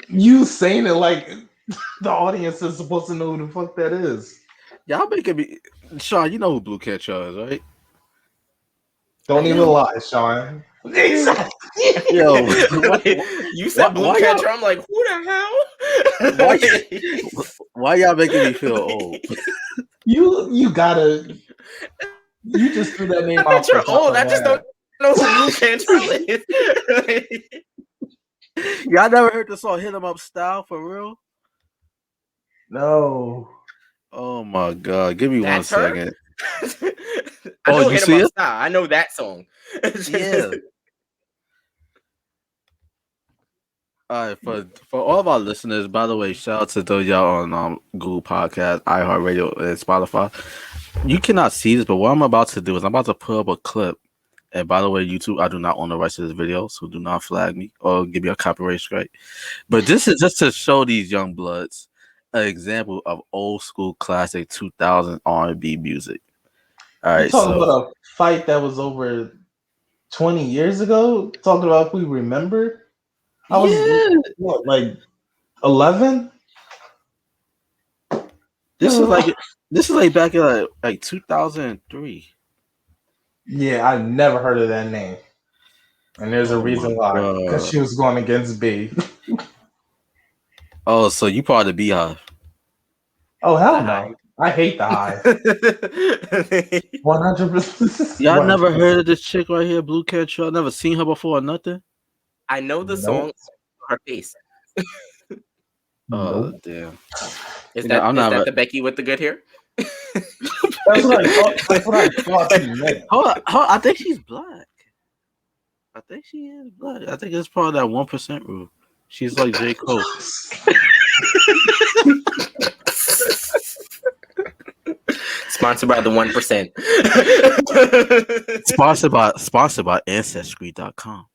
You saying it like the audience is supposed to know who the fuck that is. Y'all making me, Sean. You know who Blue Cantrell is, right? Don't even lie, Sean. Yo, you said Blue Cantrell. I'm like, who the hell? Why y'all making me feel old? You gotta. You just threw that name out. You're old. I just don't know who Blue Cantrell is. Y'all never heard the song "Hit 'Em Up" style for real? No. Oh my God! Give me That's 1 second. I know "Hit 'Em Up" style. I know that song. Yeah. All right, for all of our listeners, by the way, shout out to those y'all on Google Podcast, iHeartRadio, and Spotify. You cannot see this, but what I'm about to do is I'm about to put up a clip. And by the way, YouTube, I do not own the rights to this video, so do not flag me or give me a copyright strike. But this is just to show these young bloods an example of old school classic 2000 R&B music. All right, talking about a fight that was over 20 years ago. Talking about if we remember. I was what, like 11. This is like back in like 2003. Yeah, I never heard of that name, and there's a reason why. Because she was going against B. Oh, so you part of the Beehive? Oh hell no! I hate the Hive. 100%. Y'all never heard of this chick right here, Blue Cantrell? Never seen her before or nothing? I know the song. Her face. Oh damn! Is that the Becky with the good hair? That's what I thought you meant. Hold on. I think she's black. I think she is black. I think it's part of that 1% rule. She's like J.Cole. Sponsored by the 1%. Sponsored by Ancestry.com.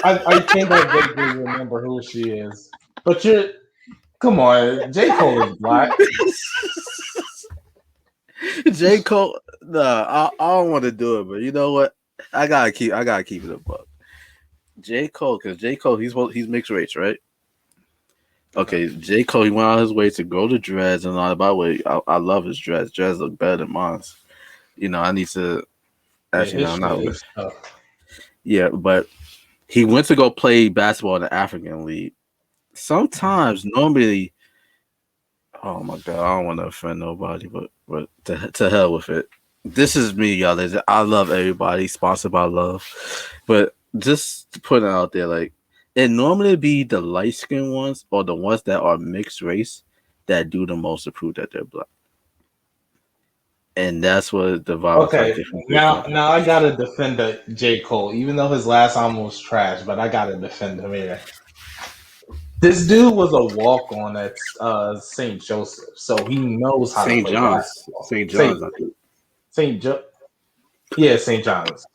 I think I vaguely remember who she is. But come on, J. Cole is black. J. Cole. Nah, I don't want to do it, but you know what? I gotta keep it a buck. J. Cole, because J. Cole, he's mixed race, right? Okay, J. Cole, he went out his way to grow the dreads and all. By the way, I love his dreads. Dreads look better than mine. You know, I need to actually no, not. Yeah, but he went to go play basketball in the African League. Sometimes, normally, oh my god, I don't want to offend nobody, but to hell with it. This is me, y'all. I love everybody, sponsored by love, but just to put it out there, like it normally be the light skinned ones or the ones that are mixed race that do the most to prove that they're black, and that's what the vibe. Okay, now I gotta defend J. Cole, even though his last album was trash, but I gotta defend him here. This dude was a walk on at St. Joseph, so he knows how to play basketball. St. John's, St. Yeah, St. John's.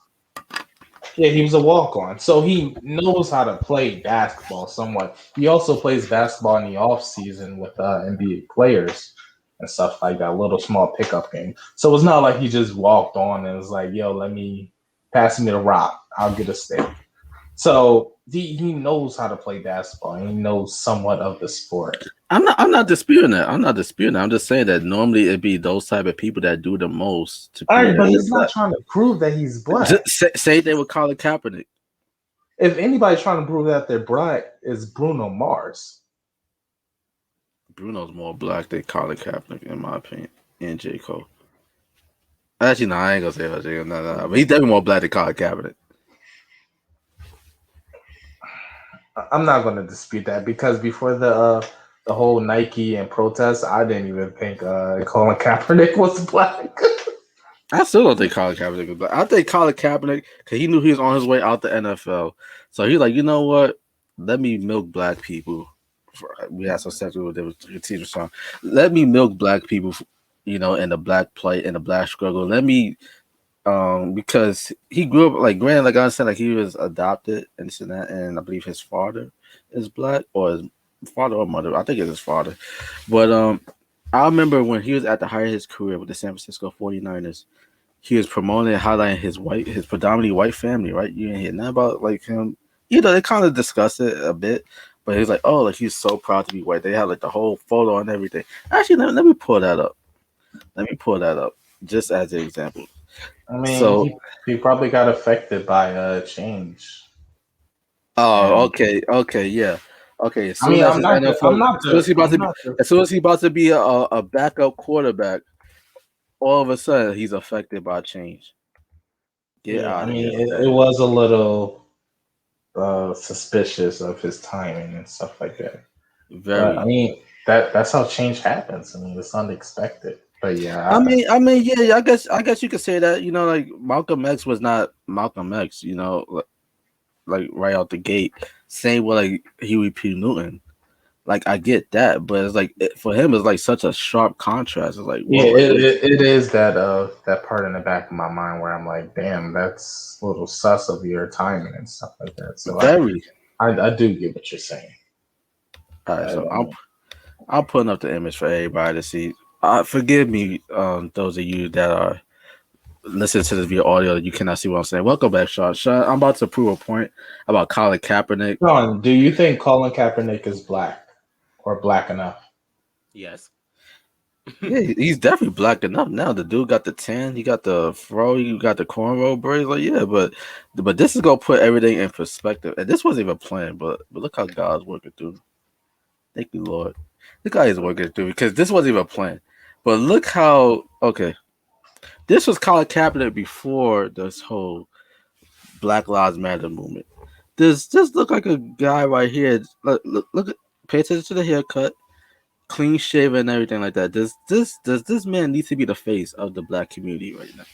Yeah, he was a walk on, so he knows how to play basketball somewhat. He also plays basketball in the off season with NBA players and stuff like that, little small pickup game. So it's not like he just walked on and was like, "Yo, pass me the rock, I'll get a steak." So he knows how to play basketball. And he knows somewhat of the sport. I'm not disputing that. I'm just saying that normally it'd be those type of people that do the most. All right, but he's not trying to prove that he's black. Same thing with Colin Kaepernick. If anybody's trying to prove that they're black, it's Bruno Mars. Bruno's more black than Colin Kaepernick, in my opinion, and J. Cole. Actually, no, I ain't gonna say about J. Cole. No, but he's definitely more black than Colin Kaepernick. I'm not going to dispute that because before the whole Nike and protest, I didn't even think Colin Kaepernick was black. I still don't think Colin Kaepernick was black. I think Colin Kaepernick, because he knew he was on his way out the NFL, so he's like, you know what? Let me milk black people. We had some sex with the teacher song. Let me milk black people, in the black plight and the black struggle. Let me. Because he grew up like granted, like I said, like he was adopted and this and that, and I believe his father is black, or his father or mother. I think it's his father. But I remember when he was at the height of his career with the San Francisco 49ers, he was promoting and highlighting his predominantly white family, right? You didn't hear nothing about like him. They kind of discussed it a bit, but he's like, oh, like he's so proud to be white. They had like the whole photo and everything. Actually, let me pull that up. Just as an example. I mean, so, he probably got affected by change. Oh, okay, yeah, okay. As soon as he's about to be a backup quarterback, all of a sudden he's affected by change. It was a little suspicious of his timing and stuff like that. Very. But, that's how change happens. It's unexpected. But yeah, I guess you could say that. Like Malcolm X was not Malcolm X. Like right out the gate. Same with like Huey P. Newton. Like I get that, but it's like for him, it's like such a sharp contrast. It's like it is that part in the back of my mind where I'm like, damn, that's a little sus of your timing and stuff like that. So I do get what you're saying. All right, so I'm putting up the image for everybody to see. Forgive me, those of you that are listening to this via audio, you cannot see what I'm saying. Welcome back, Sean. Sean, I'm about to prove a point about Colin Kaepernick. Sean, do you think Colin Kaepernick is black or black enough? Yes. Yeah, he's definitely black enough now. The dude got the tan, he got the fro, you got the cornrow braids. Like, yeah, but this is gonna put everything in perspective. And this wasn't even planned, but look how God's working through. Thank you, Lord. Look how he's working through because this wasn't even planned. But look how this was Colin Kaepernick before this whole Black Lives Matter movement. Does this look like a guy right here? Look, pay attention to the haircut, clean shaven, and everything like that. Does this man need to be the face of the black community right now?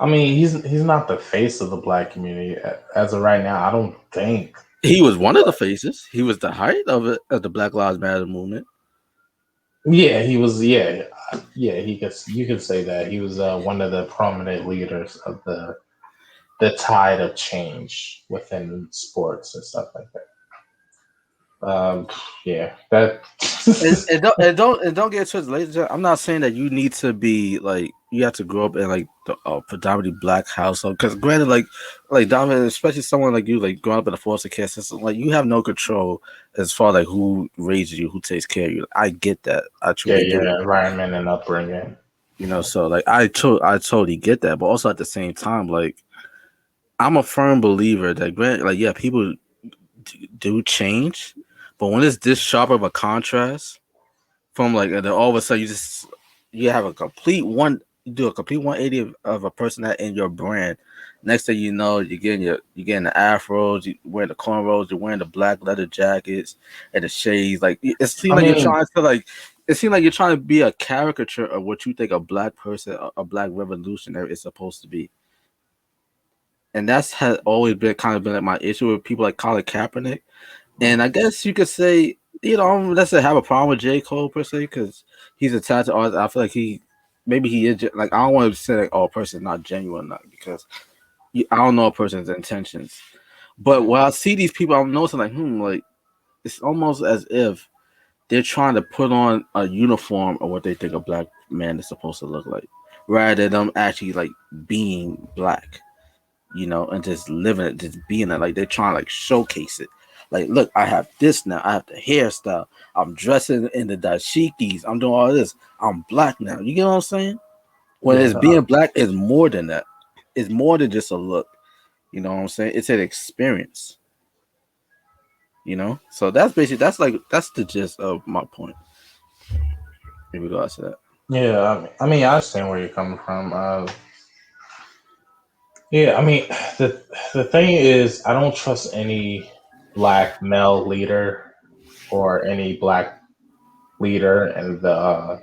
He's not the face of the black community as of right now. I don't think he was one of the faces. He was the height of the Black Lives Matter movement. Yeah, he was. Yeah. You could say that he was one of the prominent leaders of the tide of change within sports and stuff like that. Yeah, that. And don't get twisted, ladies. I'm not saying that you need to be like you have to grow up in like the predominantly black household. Because granted, like Donovan, especially someone like you, like growing up in a foster care system, like you have no control as far like who raises you, who takes care of you. I get that. I truly get it. Environment and upbringing. So like I totally get that, but also at the same time, like I'm a firm believer that like yeah, people do change, but when it's this sharp of a contrast from like and then all of a sudden you have a complete you do a complete 180 of a person that in your brand. Next thing you know, you're getting the afros, you wearing the cornrows, you're wearing the black leather jackets and the shades. Like it seems like you're trying to like it seems like you're trying to be a caricature of what you think a black person, a black revolutionary is supposed to be. And that's has always been kind of been like my issue with people like Colin Kaepernick. And I guess you could say, I don't necessarily have a problem with J. Cole per se because he's a talented artist. I feel like maybe he is like I don't want to say like a person not genuine, not because I don't know a person's intentions. But when I see these people, I'm noticing like it's almost as if they're trying to put on a uniform of what they think a black man is supposed to look like, rather than them actually like being black. And just living it, just being it. Like they're trying to like showcase it. Like, look, I have this now. I have the hairstyle. I'm dressing in the dashikis. I'm doing all this. I'm black now. You get what I'm saying? When it's being black is more than that. It's more than just a look. You know what I'm saying? It's an experience. So that's basically that's the gist of my point. In regards to that. Yeah, I mean, I understand where you're coming from. Yeah, I mean, the thing is, I don't trust any black male leader or any black leader in the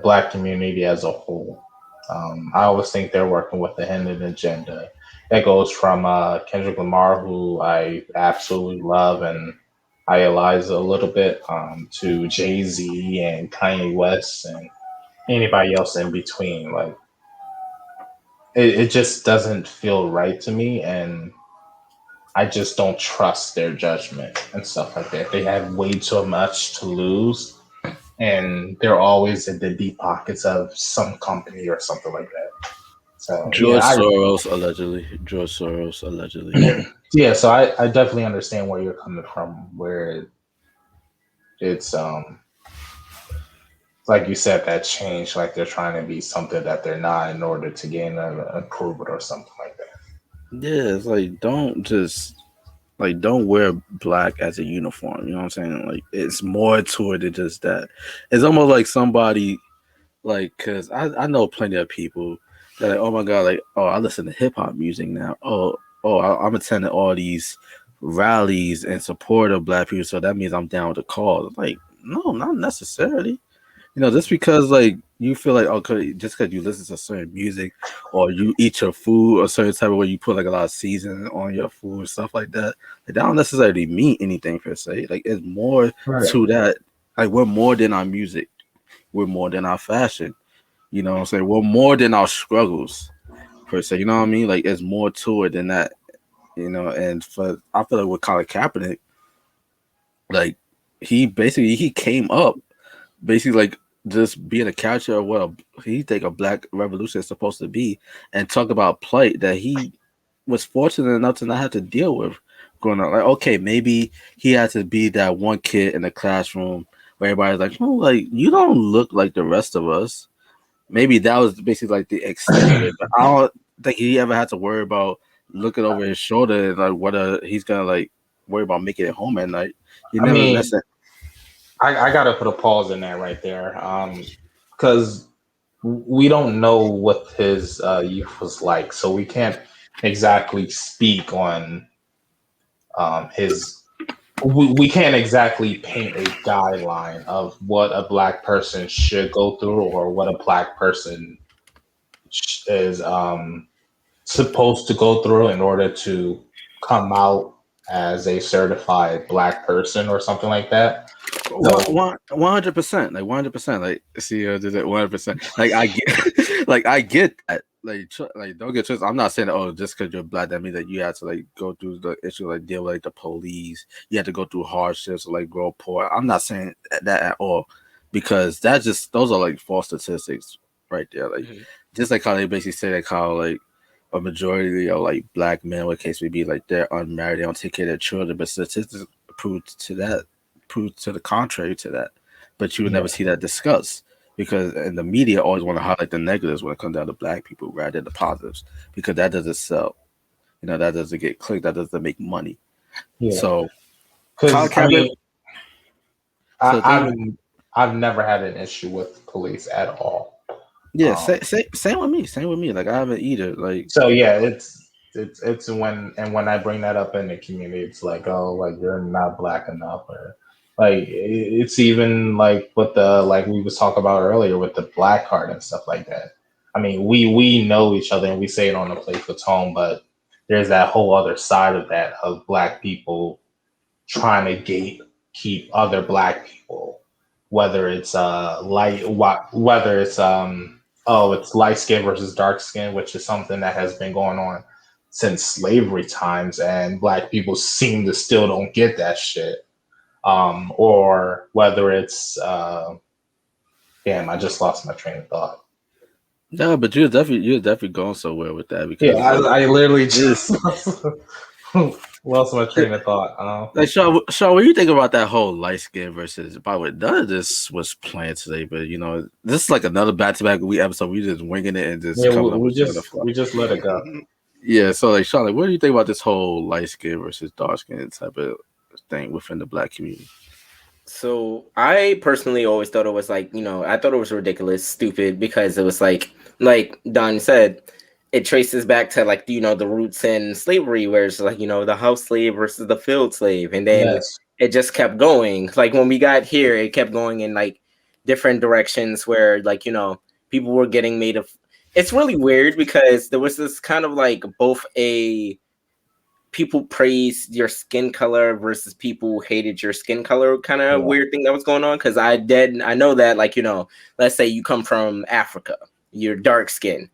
black community as a whole. I always think they're working with a hidden agenda. That goes from Kendrick Lamar, who I absolutely love and idolize a little bit, to Jay-Z and Kanye West and anybody else in between. Like, it just doesn't feel right to me, and I just don't trust their judgment and stuff like that. They have way too much to lose, and they're always in the deep pockets of some company or something like that. So George Soros allegedly. Yeah, so I definitely understand where you're coming from, where it's like you said, that change, like they're trying to be something that they're not in order to gain an approval or something like that. Yeah, it's like don't wear black as a uniform. You know what I'm saying? Like it's more to it than just that. It's almost like somebody like because I know plenty of people that like, oh my god, like I listen to hip hop music now. I'm attending all these rallies in support of black people, so that means I'm down with the cause. Like no, not necessarily. Just because like you feel like okay, just because you listen to certain music or you eat your food a certain type of way, you put like a lot of seasoning on your food and stuff like that. Like, that don't necessarily mean anything per se. Like it's more to that. Like we're more than our music. We're more than our fashion. You know what I'm saying? We're more than our struggles per se. You know what I mean? Like it's more to it than that. And I feel like with Colin Kaepernick, like he came up basically like just being a character of what he think a black revolution is supposed to be, and talk about plight that he was fortunate enough to not have to deal with growing up. Like, okay, maybe he had to be that one kid in the classroom where everybody's like, oh, like you don't look like the rest of us. Maybe that was basically like the extent of it, but I don't think he ever had to worry about looking over his shoulder and like whether he's gonna like worry about making it home at night. I gotta put a pause in that right there, because we don't know what his youth was like, so we can't exactly speak on his. We can't exactly paint a guideline of what a black person should go through or what a black person is supposed to go through in order to come out as a certified black person or something like that. 100%, like 100%, like CEO did it 100%. Like I get, like I get that. Like don't get twisted. I'm not saying just because you're black that means that you have to like go through the issue, like deal with like the police. You have to go through hardships or like grow poor. I'm not saying that at all, because those are like false statistics right there. Like just like how they basically say that how like a majority of like black men, what case may be, like they're unmarried, they don't take care of their children, but statistics prove to the contrary to that. But you would never see that discussed, because in the media always want to highlight the negatives when it comes down to black people rather than the positives, because that doesn't sell. That doesn't get clicked, that doesn't make money. So Colin Kaepernick, I've never had an issue with police at all. Yeah, same with me. Same with me. Like I haven't either. Like so, yeah, it's when I bring that up in the community, it's like, oh, like you're not black enough, or like it's even like what the like we was talking about earlier with the black card and stuff like that. I mean, we know each other and we say it on a playful tone, but there's that whole other side of that of black people trying to gatekeep other black people, whether it's whether it's it's light skin versus dark skin, which is something that has been going on since slavery times, and black people seem to still don't get that shit. Or whether it's damn, I just lost my train of thought. No, but you're definitely going somewhere with that, because I literally just lost my train of thought. Like Sean, what do you think about that whole light skin versus? By the way, none of this was planned today, but this is like another back-to-back week episode. We just winging it and just coming up with we just let it go. Yeah, so like Sean, what do you think about this whole light skin versus dark skin type of thing within the black community? So I personally always thought it was like, I thought it was ridiculous, stupid, because it was like Don said, it traces back to like, the roots in slavery, where it's like, the house slave versus the field slave. And then it just kept going. Like when we got here, it kept going in like different directions where like, people were getting made of. It's really weird because there was this kind of like both a people praised your skin color versus people hated your skin color kind of weird thing that was going on. Because I know that like, let's say you come from Africa, you're dark skin.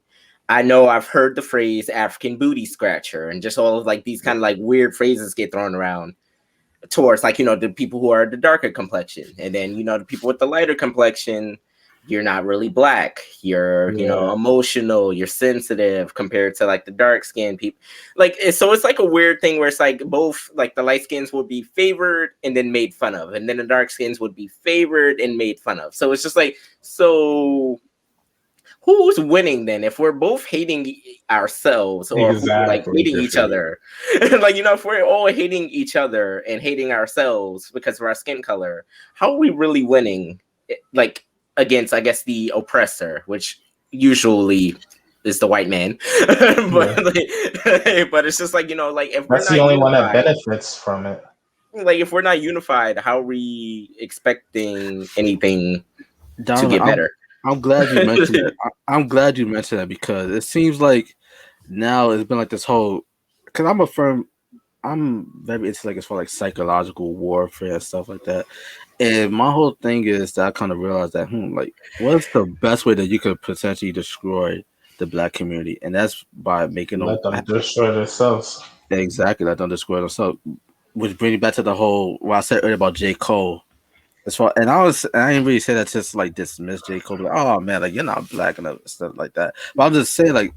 I know I've heard the phrase African booty scratcher, and just all of like these kind of like weird phrases get thrown around towards like, the people who are the darker complexion. And then, the people with the lighter complexion, you're not really black. You're, emotional, you're sensitive compared to like the dark skinned people. Like, so it's like a weird thing where it's like both like the light skins would be favored and then made fun of. And then the dark skins would be favored and made fun of. So it's just like, so who's winning then if we're both hating ourselves or like hating each other? Like, if we're all hating each other and hating ourselves because of our skin color, how are we really winning? Like, against, I guess, the oppressor, which usually is the white man. But it's just like, like if that's the only one that benefits from it. Like if we're not unified, how are we expecting anything to get better? I'm glad you mentioned that. I'm glad you mentioned that, because it seems like now it's been like this whole. Because I'm very into like as far like psychological warfare and stuff like that. And my whole thing is that I kind of realized that, like, what's the best way that you could potentially destroy the black community? And that's by making them destroy themselves. Exactly, let them destroy themselves. Which brings me back to the whole what I said earlier about J.Cole. And I didn't really say that just like dismiss J.Cole, like, oh man, like you're not black enough, stuff like that. But I'm just saying, like,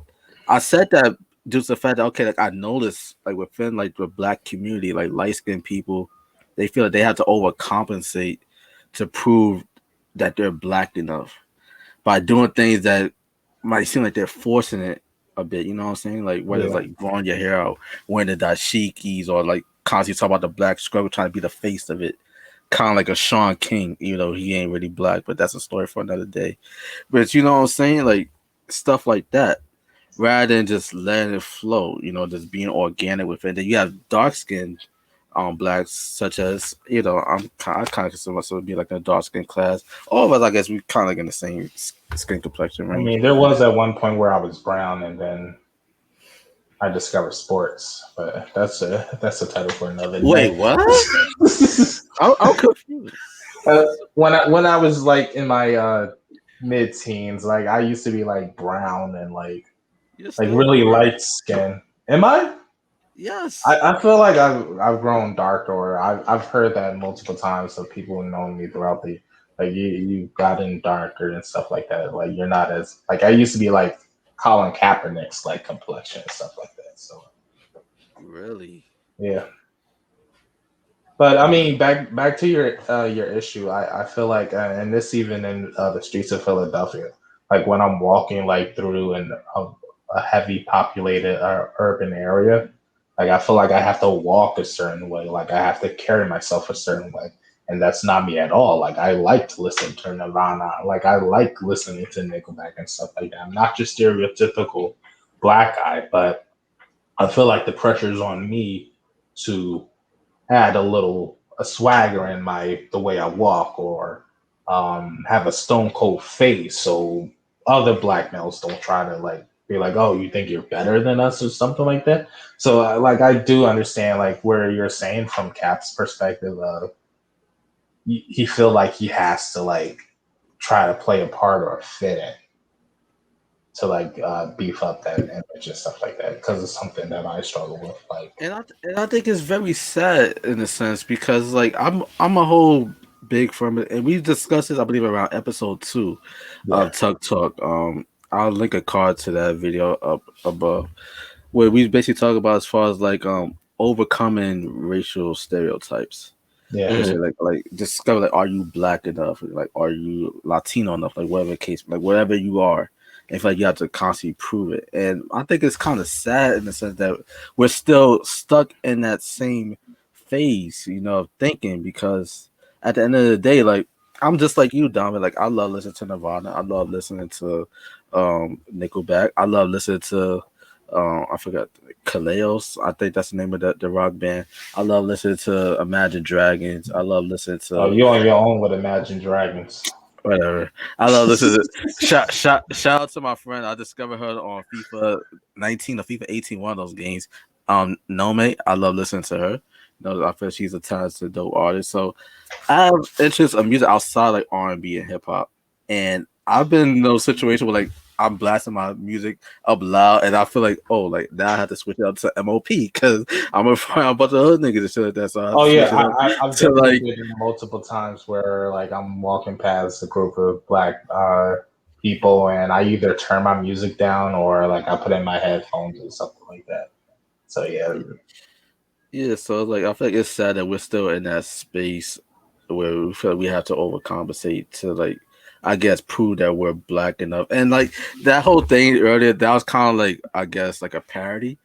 I said that due to the fact that like I noticed like within like the black community, like light skinned people, they feel like they have to overcompensate to prove that they're black enough by doing things that might seem like they're forcing it a bit. You know what I'm saying? Like whether it's like growing your hair out, wearing the dashikis, or like constantly talk about the black struggle, trying to be the face of it. Kind of like a Sean King, even though he ain't really black, but that's a story for another day. But you know what I'm saying? Like stuff like that, rather than just letting it flow, just being organic with it. Then you have dark skinned blacks, such as, I kind of consider myself to be like a dark skin class. All of us, I guess, we kind of like in the same skin complexion, right? I mean, there was at one point where I was brown, and then I discovered sports, but that's a title for another Wait, day. what? I'm confused. When I was like in my mid-teens, like I used to be like brown and like really light skin. Am I? Yes. I feel like I've grown darker, or I've heard that multiple times of people who know me throughout the like you've gotten darker and stuff like that. Like you're not as like I used to be like Colin Kaepernick's like complexion and stuff like that. So really, yeah. But I mean, back to your issue. I feel like, and this even in the streets of Philadelphia, like when I'm walking like through a heavy populated urban area, like I feel like I have to walk a certain way, like I have to carry myself a certain way, and that's not me at all. Like I like to listen to Nirvana, like I like listening to Nickelback and stuff like that. I'm not just stereotypical black guy, but I feel like the pressure's on me to add a swagger in the way I walk, or have a stone cold face, so other black males don't try to like be like, oh, you think you're better than us or something like that. So like I do understand like where you're saying from Cap's perspective. He feel like he has to like try to play a part or fit in to like beef up that image and stuff like that, because it's something that I struggle with. Like, and I think it's very sad in a sense because like I'm a whole big firm, and we discussed this I believe around episode 2 of TUC Talk. I'll link a card to that video up above where we basically talk about as far as like overcoming racial stereotypes. yeah, Especially like discover like are you black enough? Like are you Latino enough? Like whatever case, like whatever you are. It's like you have to constantly prove it. And I think it's kind of sad in the sense that we're still stuck in that same phase, of thinking because at the end of the day, like I'm just like you, Dominic. Like I love listening to Nirvana. I love listening to Nickelback. I love listening to I forgot Kaleos. I think that's the name of the rock band. I love listening to Imagine Dragons. I love listening to oh, you on your own with Imagine Dragons. whatever. I love listening to shout out to my friend. I discovered her on FIFA 19 or FIFA 18, one of those games. Nome. I love listening to her. I feel she's a talented dope artist. So I have interest in music outside like R&B and hip hop. And I've been in those situations where like I'm blasting my music up loud, and I feel like, oh, like now I have to switch it up to MOP because I'm a bunch of hood niggas and shit like that. So I have Oh to yeah, switch it up I've to definitely like, been in multiple times where like I'm walking past a group of black people, and I either turn my music down or like I put in my headphones or something like that. So yeah. So like I feel like it's sad that we're still in that space where we feel like we have to overcompensate to like, I guess, prove that we're black enough. And like that whole thing earlier, that was kind of like, I guess, like a parody.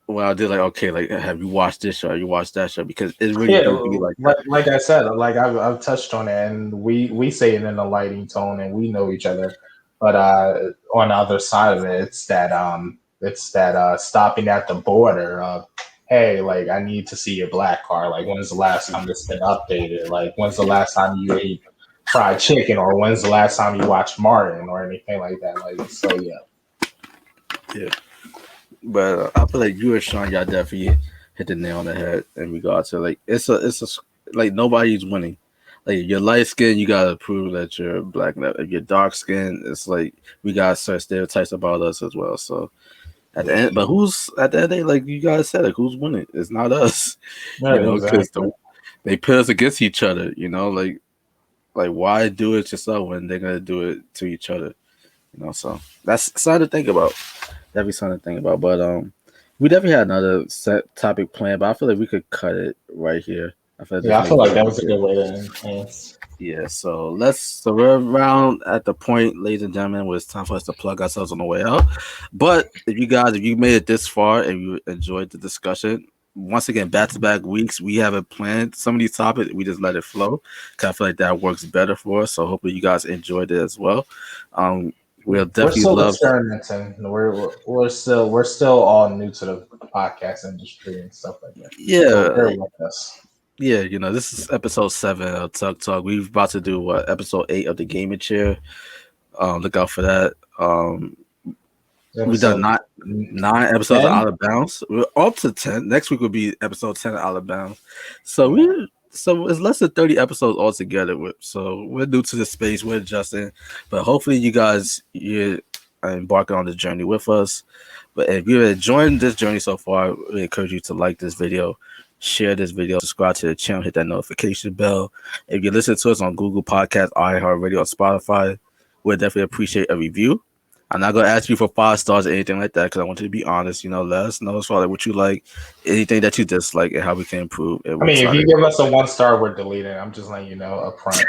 Well, I did like, okay, like, have you watched this show? Have you watched that show? Because it really do be like that. like I said, like I've touched on it, and we say it in a lighting tone, and we know each other. But on the other side of it, it's that stopping at the border of, hey, like I need to see your black car. Like when's the last time this been updated? Like when's the last time you ate fried chicken, or when's the last time you watched Martin or anything like that? Like so, Yeah. But I feel like you and Sean, y'all definitely hit the nail on the head in regards to like it's a like nobody's winning. Like you're light skin, you gotta prove that you're black. If you're dark skin, it's like we got certain stereotypes about us as well. So at the end, but who's at the end of the day, like you guys said, like who's winning? It's not us, because they pit us against each other. Like why do it yourself when they're gonna do it to each other? So that's something to think about. That'd be something to think about. But we definitely had another set topic planned, but I feel like we could cut it right here. I feel like that was a good way to end. Yeah, so we're around at the point, ladies and gentlemen, where it's time for us to plug ourselves on the way out. But if you made it this far and you enjoyed the discussion, once again, back-to-back weeks, we haven't planned some of these topics. We just let it flow because I feel like that works better for us. So hopefully you guys enjoyed it as well. We'll definitely we're still experimenting. We're still all new to the podcast industry and stuff like that. Yeah, so bear with us. Yeah, this is episode 7 of TUC Talk. We're about to do episode 8 of the gaming chair. Look out for that. We've done nine episodes of Out of Bounds. We're up to 10. Next week will be episode 10 of Out of Bounds. So it's less than 30 episodes altogether. So we're new to the space. We're adjusting. But hopefully you guys you're embarking on this journey with us. But if you're enjoying this journey so far, we encourage you to like this video, share this video, subscribe to the channel, hit that notification bell. If you listen to us on Google Podcasts, iHeartRadio, or Spotify, we'll definitely appreciate a review. I'm not gonna ask you for 5 stars or anything like that because I want you to be honest. Let us know as far as what you like, anything that you dislike, and how we can improve. I mean, if you give us a 1 star, we're deleting. I'm just letting you know up front.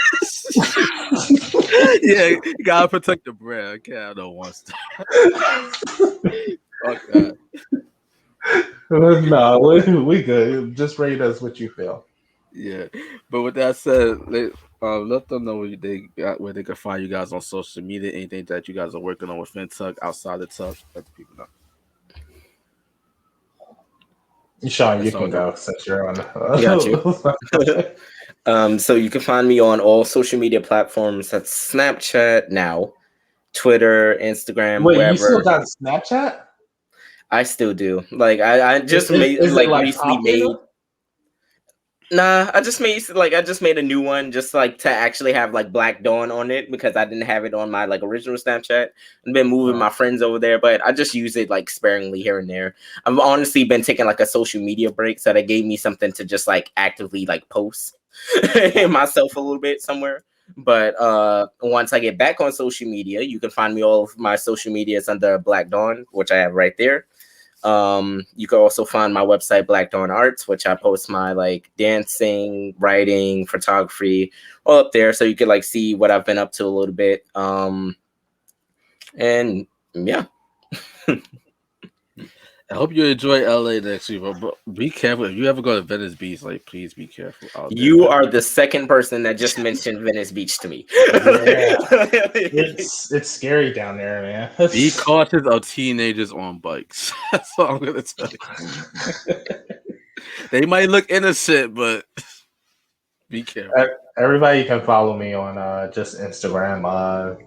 Yeah, you gotta protect the brand. I can't have no 1 star. Fuck that. No, we good. Just rate us what you feel. Yeah, but with that said, let them know where they can find you guys on social media. Anything that you guys are working on within TUC, outside of TUC, let the people know. Sean, you can go since you're on. Got you. So you can find me on all social media platforms. That's Snapchat now, Twitter, Instagram. Wait, wherever. You still got Snapchat? I still do. Like I just recently made. Nah, I just made a new one just like to actually have like Black Dawn on it because I didn't have it on my like original Snapchat. I've been moving my friends over there, but I just use it like sparingly here and there. I've honestly been taking like a social media break, so that gave me something to just like actively like post myself a little bit somewhere. But once I get back on social media, you can find me all of my social medias under Black Dawn, which I have right there. You can also find my website Black Dawn Arts, which I post my like dancing, writing, photography all up there, so you can like see what I've been up to a little bit. And yeah. I hope you enjoy LA next week, but be careful if you ever go to Venice Beach. Like, please be careful out there. You are the second person that just mentioned Venice Beach to me. Yeah. It's scary down there, man. Be cautious of teenagers on bikes. That's all I'm gonna tell you. They might look innocent, but be careful. Everybody can follow me on just Instagram.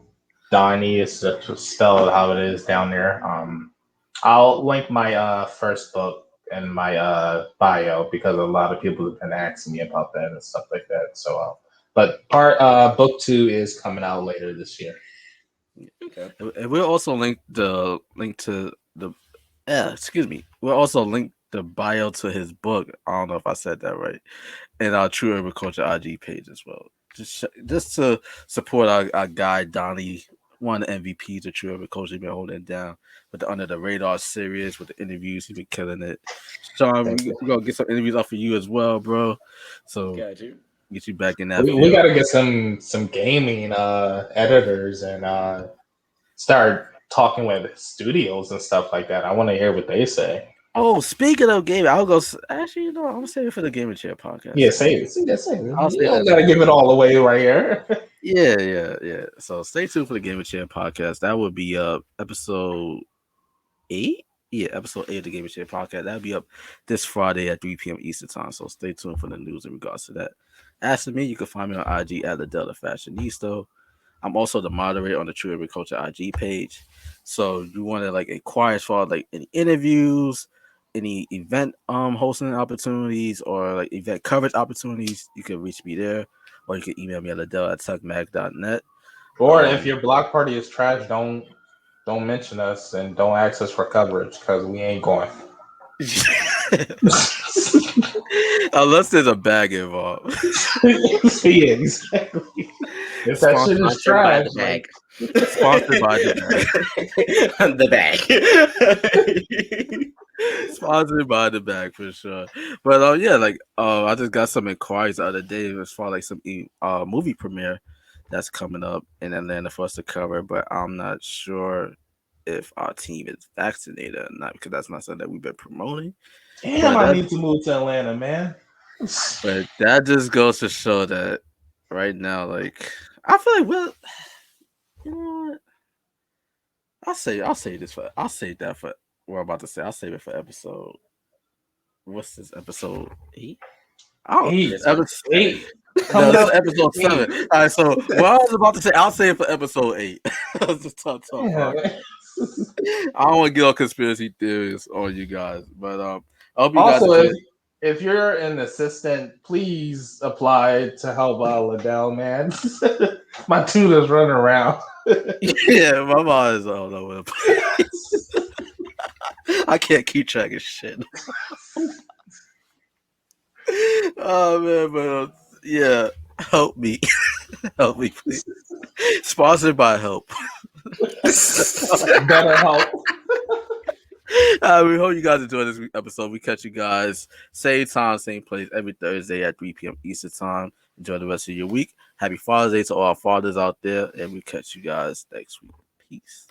Donnie is spelled how it is down there. I'll link my first book in my bio because a lot of people have been asking me about that and stuff like that. So, but book 2 is coming out later this year. Okay. And we'll also link the We'll also link the bio to his book. I don't know if I said that right, and our True Agriculture IG page as well. Just to support our guy Donnie. One of the MVPs of True Agriculture, been holding it down with the Under the Radar series, with the interviews. He's been killing it. Sean, we're gonna get some interviews off of you as well, bro. So get you back in that. We gotta get some gaming editors and start talking with studios and stuff like that. I want to hear what they say. Oh, speaking of gaming, I'll go. Actually, I'm gonna save it for the Gaming Chair podcast. Yeah, save it. You gotta give it all away right here. Yeah. So stay tuned for the Gaming Chair podcast. That will be episode 8. Yeah, episode 8 of the Gaming Chair podcast. That'll be up this Friday at 3 p.m. Eastern time. So stay tuned for the news in regards to that. As for me, you can find me on IG at the Delta Fashionista. I'm also the moderator on the True Agriculture IG page. So you want to like inquire as far as like any interviews, any event hosting opportunities, or like event coverage opportunities, you can reach me there, or you can email me at ladell@tucmag.net. Or if your block party is trash, don't mention us and don't ask us for coverage because we ain't going. Unless there's a bag involved. Yeah, exactly. If that shit is trash, sponsored by the bag. Sponsored by the bag for sure. But I just got some inquiries the other day as far like some movie premiere that's coming up in Atlanta for us to cover, but I'm not sure if our team is vaccinated or not because that's not something that we've been promoting. Damn, I need to move to Atlanta, man. But that just goes to show that right now, like I feel like you know what? I'll say that for what I'm about to say. I'll save it for episode. What's this, episode 8? Oh, episode 8. No, this is episode 7. All right, so what I was about to say, I'll say it for episode 8. I was just talking. I don't want to get all conspiracy theories on you guys, but I hope you guys Also, enjoy. if you're an assistant, please apply to help Liddell, man. My tutor's running around. Yeah, my mind is all over the place. I can't keep track of shit. Oh man, but yeah, help me, help me, please. Sponsored by Help. Better help. We hope you guys enjoyed this episode. We catch you guys same time, same place every Thursday at 3 p.m. Eastern time. Enjoy the rest of your week. Happy Father's Day to all our fathers out there, and we catch you guys next week. Peace.